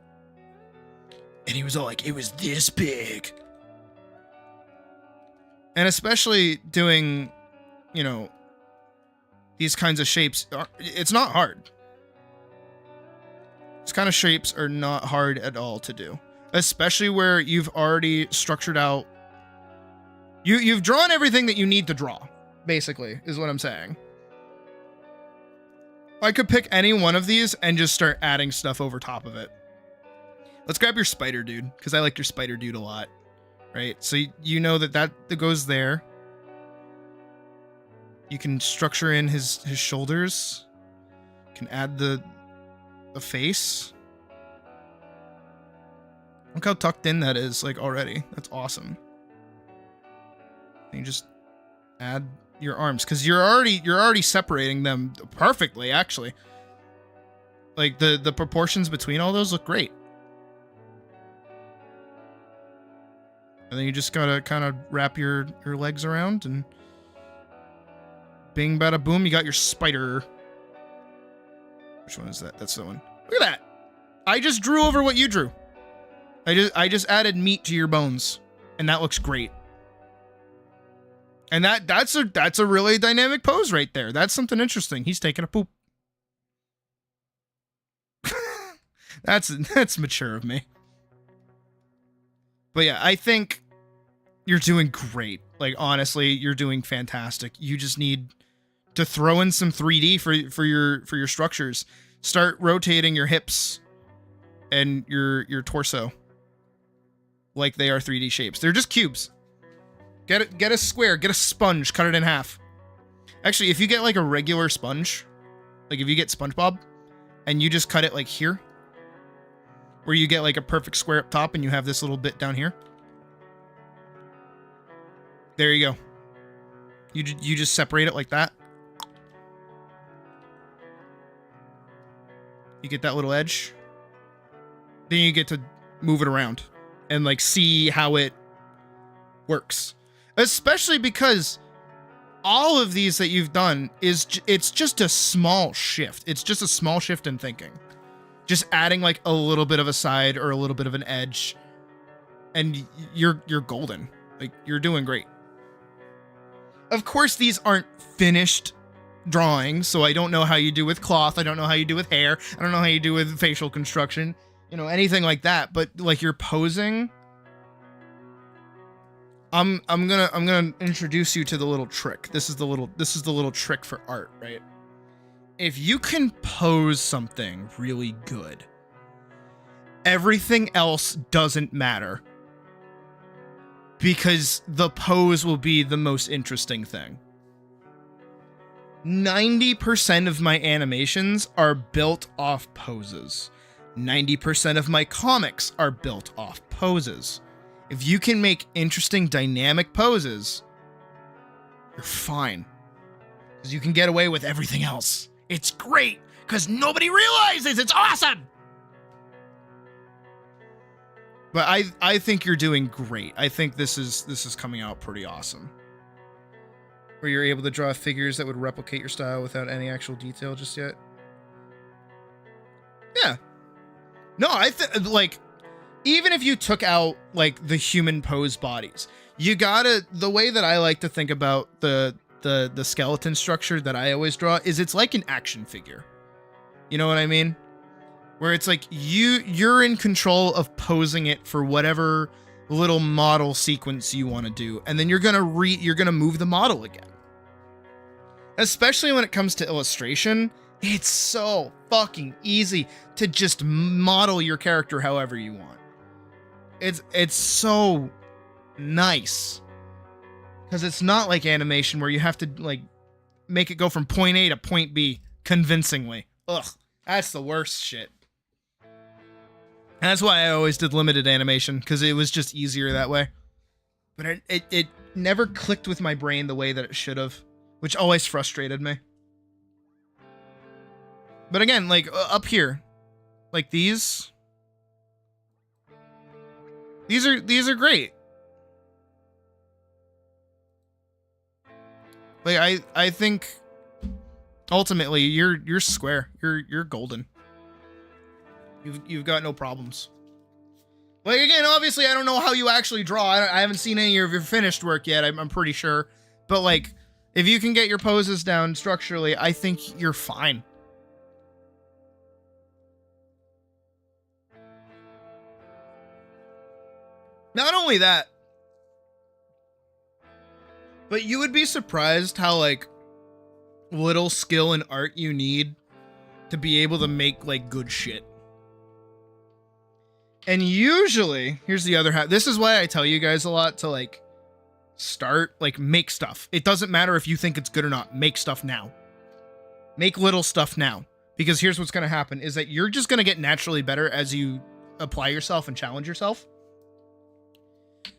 And he was all like, it was this big. And especially doing, these kinds of shapes, it's not hard. These kind of shapes are not hard at all to do. Especially where you've already structured out. You've drawn everything that you need to draw, basically, is what I'm saying. I could pick any one of these and just start adding stuff over top of it. Let's grab your spider dude, because I like your spider dude a lot. Right? So you know that goes there. You can structure in his shoulders. You can add the face. Look how tucked in that is, like, already. That's awesome. And you just add your arms, because you're already separating them perfectly, actually. Like the proportions between all those look great. And then you just gotta kind of wrap your legs around and bing bada boom, you got your spider. Which one is that? That's the one. Look at that. I just drew over what you drew. I just added meat to your bones, and that looks great. And that's a really dynamic pose right there. That's something interesting. He's taking a poop. That's mature of me. But yeah, I think you're doing great. Like, honestly, you're doing fantastic. You just need to throw in some 3D for your structures. Start rotating your hips and your torso like they are 3D shapes. They're just cubes. Get a square, get a sponge, cut it in half. Actually, if you get like a regular sponge, like if you get SpongeBob and you just cut it like here, where you get like a perfect square up top and you have this little bit down here. There you go. You just separate it like that. You get that little edge. Then you get to move it around and like see how it works. Especially because all of these that you've done it's just a small shift. It's just a small shift in thinking. Just adding like a little bit of a side or a little bit of an edge, and you're golden. Like, you're doing great. Of course, these aren't finished drawings, so I don't know how you do with cloth. I don't know how you do with hair. I don't know how you do with facial construction, you know, anything like that. But like, you're posing. I'm gonna introduce you to the little trick. This is the little trick for art, right? If you can pose something really good, everything else doesn't matter, because the pose will be the most interesting thing. 90% of my animations are built off poses. 90% of my comics are built off poses. If you can make interesting dynamic poses, you're fine. Because you can get away with everything else. It's great, because nobody realizes it's awesome! But I think you're doing great. I think this is coming out pretty awesome. Where you're able to draw figures that would replicate your style without any actual detail just yet. Yeah. No, like, even if you took out like the human pose bodies, you gotta, the way that I like to think about the skeleton structure that I always draw is it's like an action figure. You know what I mean? Where it's like you're in control of posing it for whatever little model sequence you want to do, and then you're gonna move the model again. Especially when it comes to illustration, it's so fucking easy to just model your character however you want. It's so nice. Because it's not like animation where you have to like make it go from point A to point B convincingly. Ugh, that's the worst shit. And that's why I always did limited animation, because it was just easier that way. But it never clicked with my brain the way that it should have, which always frustrated me. But again, like up here, like these are great. Like I think ultimately you're square. You're golden. You've got no problems. Like, again, obviously I don't know how you actually draw. I haven't seen any of your finished work yet. I'm pretty sure. But like, if you can get your poses down structurally, I think you're fine. Not only that, but you would be surprised how like little skill and art you need to be able to make like good shit. And usually, here's the other half. This is why I tell you guys a lot to like start, like make stuff. It doesn't matter if you think it's good or not. Make stuff now. Make little stuff now. Because here's what's going to happen is that you're just going to get naturally better as you apply yourself and challenge yourself.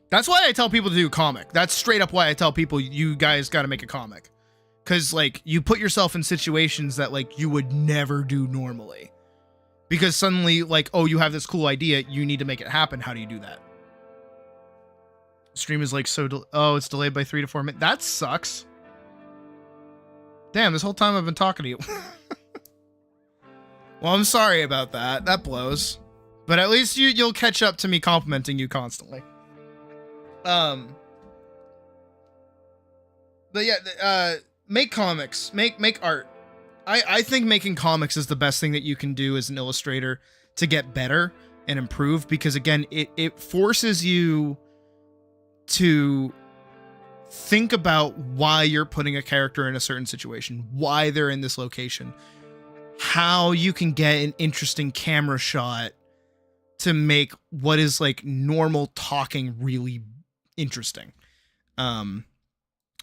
That's why I tell people to do comic. That's straight up why I tell people you guys got to make a comic. Because like you put yourself in situations that like you would never do normally. Because suddenly like, oh, you have this cool idea. You need to make it happen. How do you do that? Stream is like oh, it's delayed by 3 to 4 minutes. That sucks. Damn, this whole time I've been talking to you. Well, I'm sorry about that. That blows. But at least you'll catch up to me complimenting you constantly. But yeah, make comics, make art. I think making comics is the best thing that you can do as an illustrator to get better and improve, because again, it forces you to think about why you're putting a character in a certain situation, why they're in this location, how you can get an interesting camera shot to make what is like normal talking really interesting. Let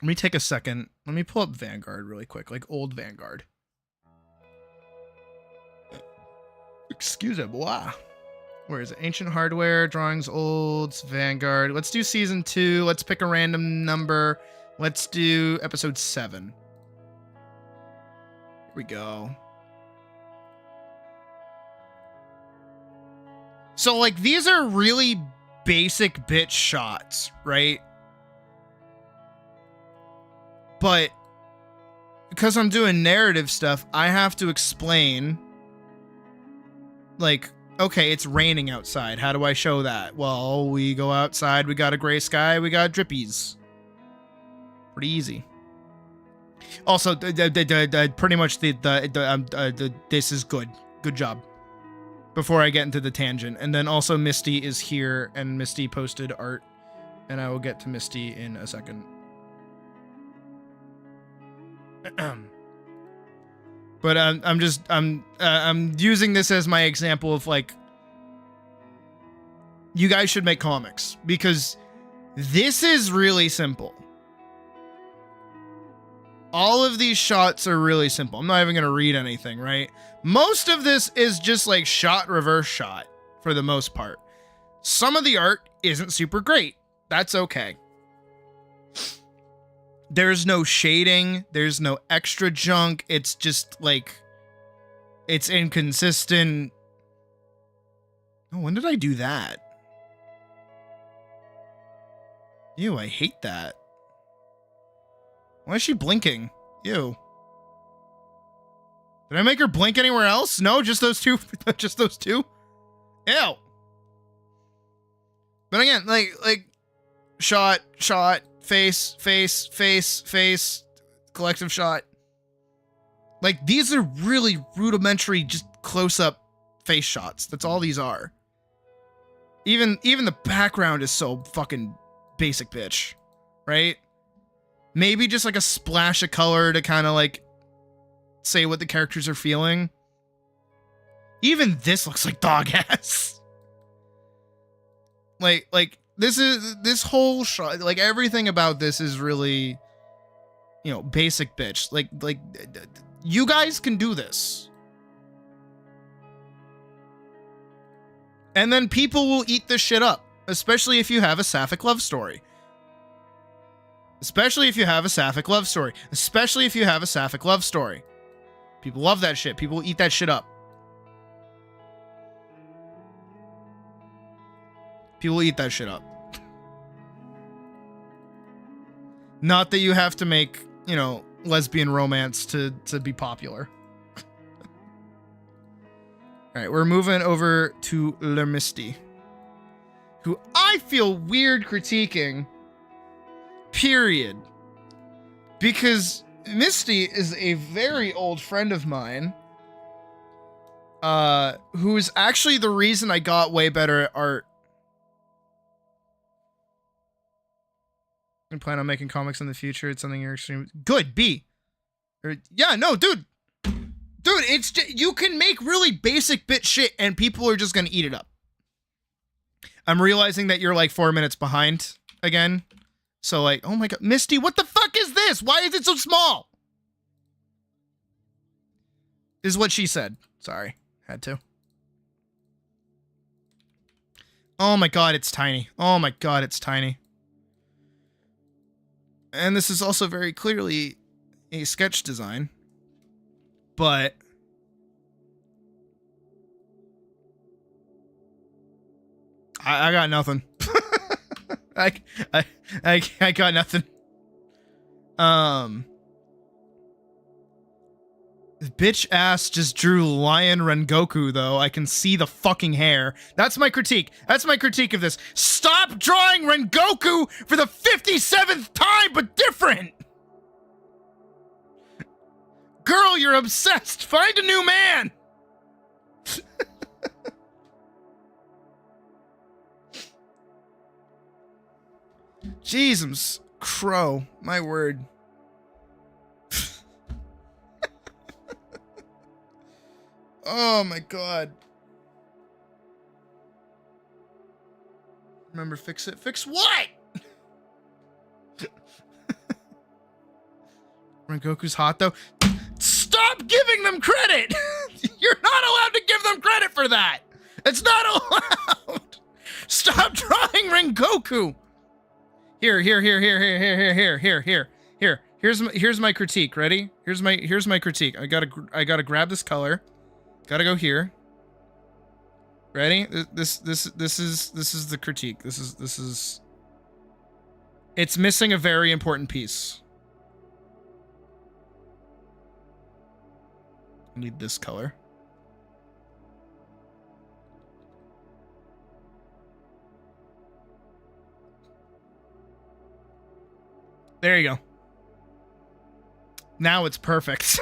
me take a second. Let me pull up Vanguard really quick, like old Vanguard. Excuse me, blah. Where is it? Ancient Hardware, Drawings Olds, Vanguard. Let's do season 2. Let's pick a random number. Let's do episode 7. Here we go. So like these are really basic bitch shots, right? But because I'm doing narrative stuff, I have to explain, like, okay, it's raining outside. How do I show that? Well, we go outside, we got a gray sky, we got drippies. Pretty easy. Also, pretty much this is good. Good job. Before I get into the tangent. And then also Misty is here, and Misty posted art, and I will get to Misty in a second. But I'm using this as my example of like, you guys should make comics because this is really simple. All of these shots are really simple. I'm not even going to read anything, right? Most of this is just like shot, reverse shot for the most part. Some of the art isn't super great. That's okay. There's no shading. There's no extra junk. It's just like, it's inconsistent. Oh, when did I do that? Ew, I hate that. Why is she blinking? Ew. Did I make her blink anywhere else? No, just those two. Just those two. Ew. But again, like shot, face, collective shot. Like these are really rudimentary, just close-up face shots. That's all these are. Even the background is so fucking basic bitch, right? Maybe just like a splash of color to kind of like say what the characters are feeling. Even this looks like dog ass. Like this whole shot, like everything about this is really, you know, basic bitch. Like you guys can do this. And then people will eat this shit up, especially if you have a sapphic love story. Especially if you have a sapphic love story. Especially if you have a sapphic love story. People love that shit. People eat that shit up. People eat that shit up. Not that you have to make, you know, lesbian romance to be popular. Alright, we're moving over to Le Misty, who I feel weird critiquing. Period. Because Misty is a very old friend of mine, who is actually the reason I got way better at art. I plan on making comics in the future. It's something you're extremely good. B. Yeah, no, dude, it's just, you can make really basic bit shit, and people are just gonna eat it up. I'm realizing that you're like 4 minutes behind again. So like, oh my god, Misty, what the fuck is this? Why is it so small? Is what she said. Sorry, had to. Oh my god, it's tiny. Oh my god, it's tiny. And this is also very clearly a sketch design. But I got nothing. I got nothing. Bitch ass just drew Lion Rengoku though. I can see the fucking hair. That's my critique. That's my critique of this. Stop drawing Rengoku for the 57th time, but different. Girl, you're obsessed. Find a new man. Jesus, crow, my word. Oh my god. Remember, fix it. Fix what? Rengoku's hot though. Stop giving them credit. You're not allowed to give them credit for that. It's not allowed. Stop drawing Rengoku. Here. Here's my critique. Ready? Here's my critique. I gotta grab this color. Gotta go here. Ready? This is the critique. This is. It's missing a very important piece. I need this color. There you go. Now it's perfect.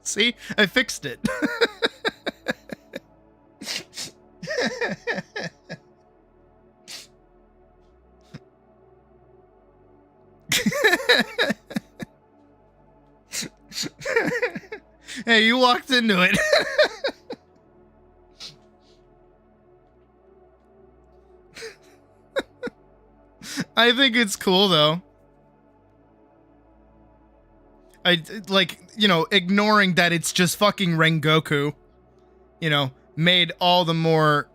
See? I fixed it. Hey, you walked into it. I think it's cool though. I like, you know, ignoring that it's just fucking Rengoku, you know, made all the more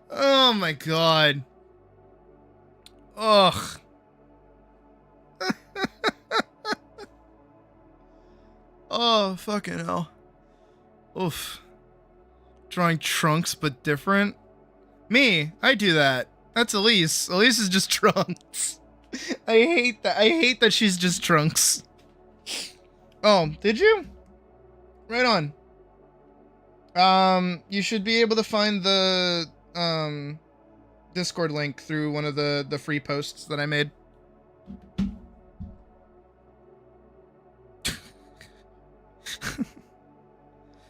Oh my god. Ugh. Oh, fucking hell. Oof. Drawing Trunks but different? Me, I do that. That's Elise. Elise is just Trunks. I hate that. I hate that she's just Trunks. Oh, did you? Right on. You should be able to find the Discord link through one of the free posts that I made.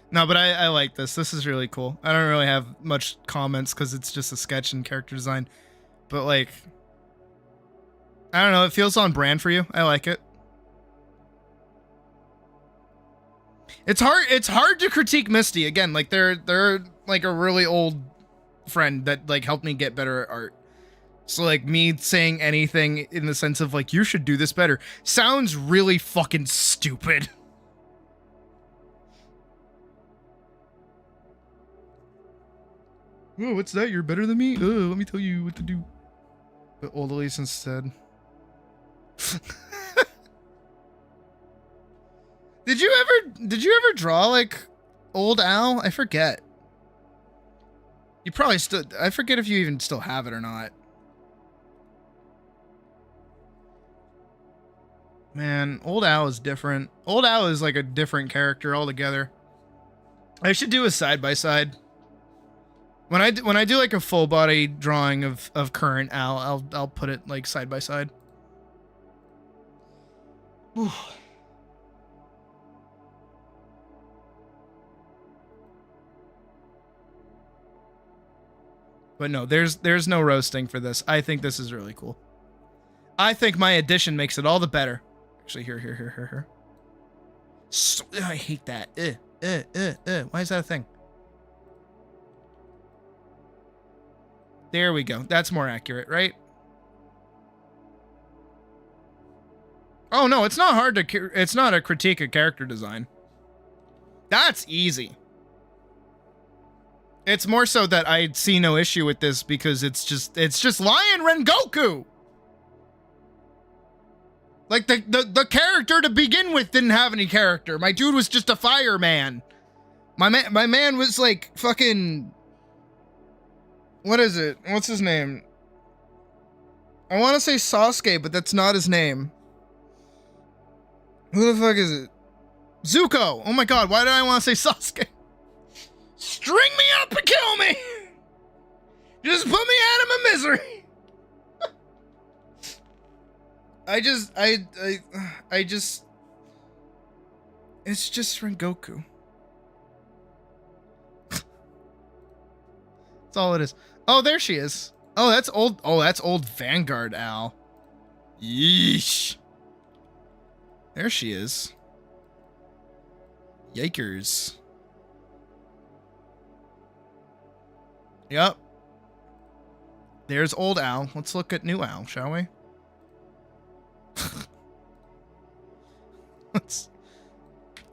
No, but I like this. This is really cool. I don't really have much comments because it's just a sketch and character design. But like, I don't know. It feels on brand for you. I like it. It's hard to critique Misty again. Like they're like a really old friend that like helped me get better at art. So like me saying anything in the sense of like you should do this better sounds really fucking stupid. Oh, what's that? You're better than me? Oh, let me tell you what to do. But old Elise instead. Did you ever draw like old Al? I forget. You probably still, I forget if you even still have it or not. Man, old Al is different. Old Al is like a different character altogether. I should do a side by side. When I do like a full body drawing of current Al, I'll put it like side by side. Whew. But no, there's no roasting for this. I think this is really cool. I think my addition makes it all the better. Actually, here. So, I hate that. Why is that a thing? There we go. That's more accurate, right? Oh no, it's not hard to. It's not a critique of character design. That's easy. It's more so that I see no issue with this because it's just Lion Rengoku. Like the character to begin with didn't have any character. My dude was just a fireman. My man was like fucking. What is it? What's his name? I want to say Sasuke, but that's not his name. Who the fuck is it? Zuko. Oh my god, why did I want to say Sasuke? String me up and kill me! Just put me out of my misery! I just... It's just Rengoku. That's all it is. Oh, there she is. Oh, that's old. Oh, that's old Vanguard Al. Yeesh. There she is. Yikers. Yep. There's old Al. Let's look at new Al, shall we?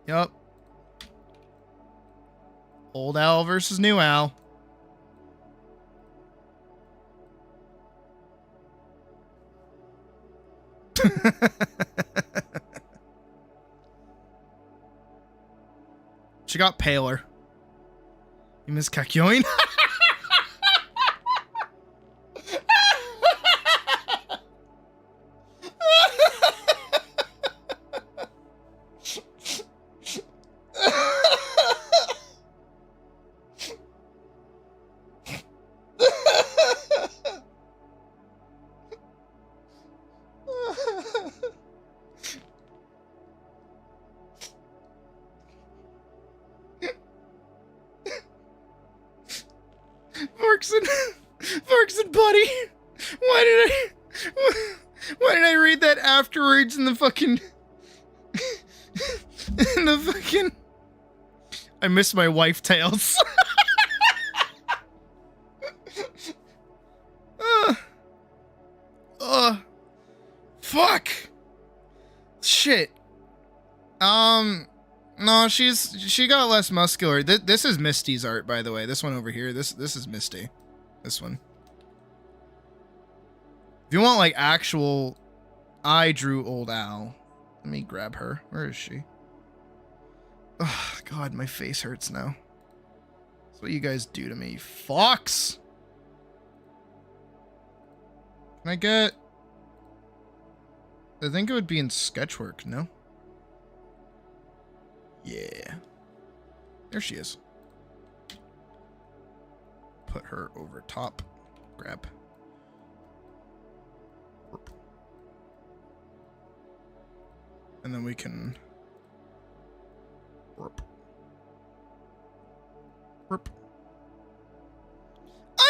Yep. Old Al versus new Al. She got paler. You miss Kakyoin? Forks and Buddy. Why did I read that afterwards in the fucking I miss my wife tales. Fuck. Shit. No, she got less muscular. This is Misty's art, by the way. This one over here. This is Misty. This one. If you want like actual, I drew old Al. Let me grab her. Where is she? Oh God, my face hurts now. That's what you guys do to me, fucks. Can I get? I think it would be in Sketchwork. No. Yeah. There she is. Put her over top. Grab. And then we can... I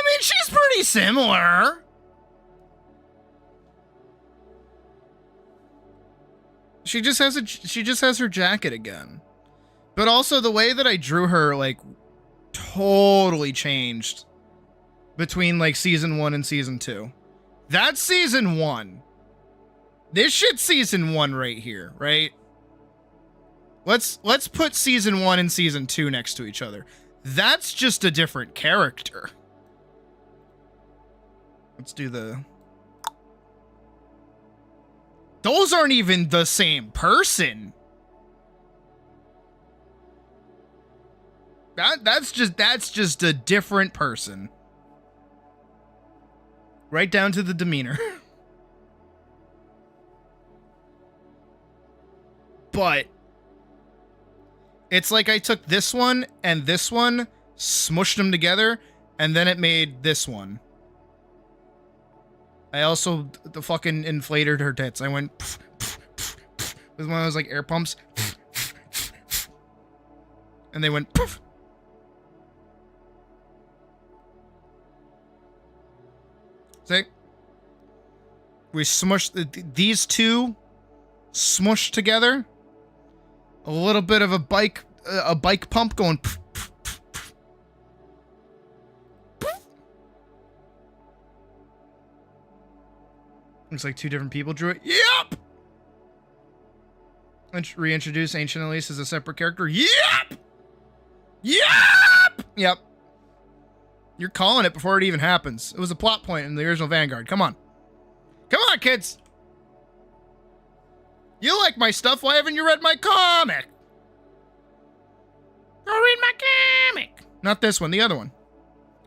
mean, she's pretty similar. She just has her jacket again. But also the way that I drew her, like, totally changed between, like, season 1 and season 2. That's season 1. This shit's season 1 right here, right? Let's put season 1 and season 2 next to each other. That's just a different character. Let's do the... Those aren't even the same person. That's just a different person. Right down to the demeanor. But it's like I took this one and this one, smushed them together, and then it made this one. I also the fucking inflated her tits. I went pff, pff, pff, pff, with one of those like air pumps. And they went poof. See? We smushed these two smushed together. A little bit of a bike pump going poof, poof, poof, poof. Poof. Looks like two different people drew it. Yep! Reintroduce Ancient Elise as a separate character. Yep! Yep! Yep. You're calling it before it even happens. It was a plot point in the original Vanguard. Come on. Come on, kids! You like my stuff, why haven't you read my comic? Go read my comic! Not this one, the other one.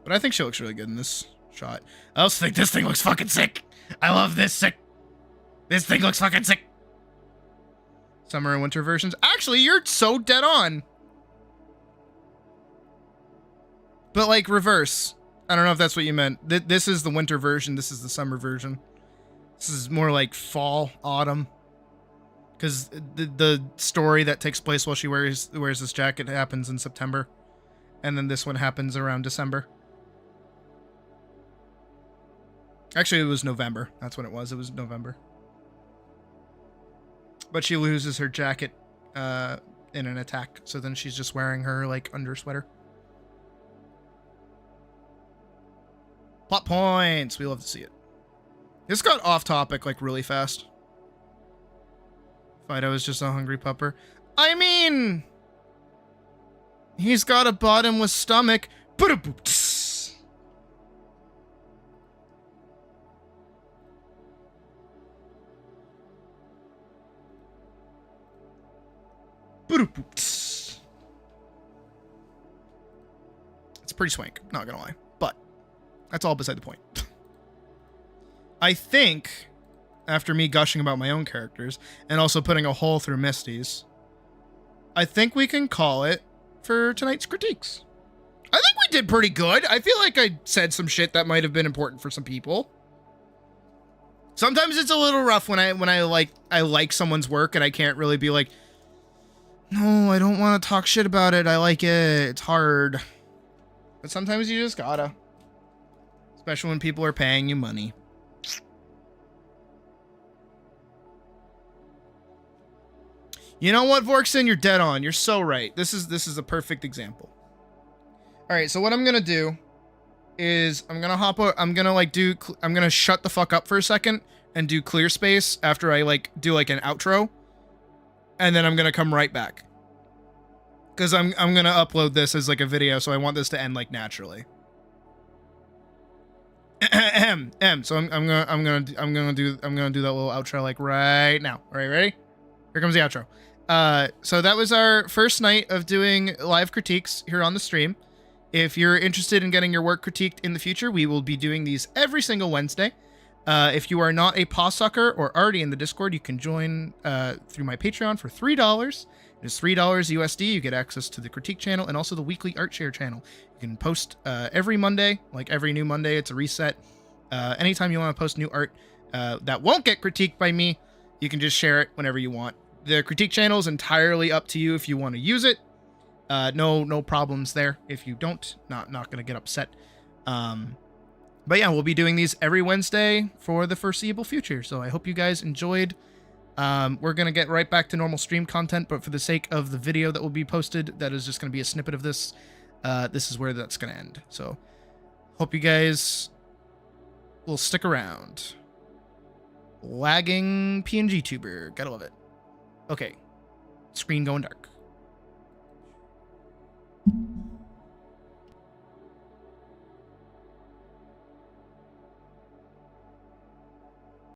But I think she looks really good in this shot. I also think this thing looks fucking sick. I love this sick. This thing looks fucking sick. Summer and winter versions. Actually, you're so dead on. But like reverse. I don't know if that's what you meant. This is the winter version. This is the summer version. This is more like fall, autumn. Because the story that takes place while she wears this jacket happens in September. And then this one happens around December. Actually, it was November. That's when it was. It was November. But she loses her jacket in an attack. So then she's just wearing her, like, undersweater. Plot points. We love to see it. This got off topic like really fast. Fido is just a hungry pupper. I mean, he's got a bottomless stomach. It's pretty swank, not gonna lie. But that's all beside the point. I think, after me gushing about my own characters, and also putting a hole through Misty's, I think we can call it for tonight's critiques. I think we did pretty good. I feel like I said some shit that might have been important for some people. Sometimes it's a little rough when I like someone's work and I can't really be like, no, I don't want to talk shit about it. I like it. It's hard. But sometimes you just gotta. Especially when people are paying you money. You know what, Vorkson? You're dead on. You're so right. This is a perfect example. All right, so what I'm gonna do is I'm gonna shut the fuck up for a second and do clear space after I do an outro, and then I'm gonna come right back because I'm gonna upload this as like a video, so I want this to end like naturally. So I'm gonna do that little outro like right now. All right, ready? Here comes the outro. So that was our first night of doing live critiques here on the stream. If you're interested in getting your work critiqued in the future, we will be doing these every single Wednesday. If you are not a paw sucker or already in the Discord, you can join through my Patreon for $3. It is $3 USD. You get access to the critique channel and also the weekly art share channel. You can post every Monday, like every new Monday. It's a reset. Anytime you want to post new art that won't get critiqued by me, you can just share it whenever you want. The critique channel is entirely up to you if you want to use it. No problems there. If you don't, not gonna get upset. But yeah, we'll be doing these every Wednesday for the foreseeable future. So I hope you guys enjoyed. We're gonna get right back to normal stream content, but for the sake of the video that will be posted, that is just gonna be a snippet of this. This is where that's gonna end. So hope you guys will stick around. Lagging PNG tuber, gotta love it. Okay, screen going dark.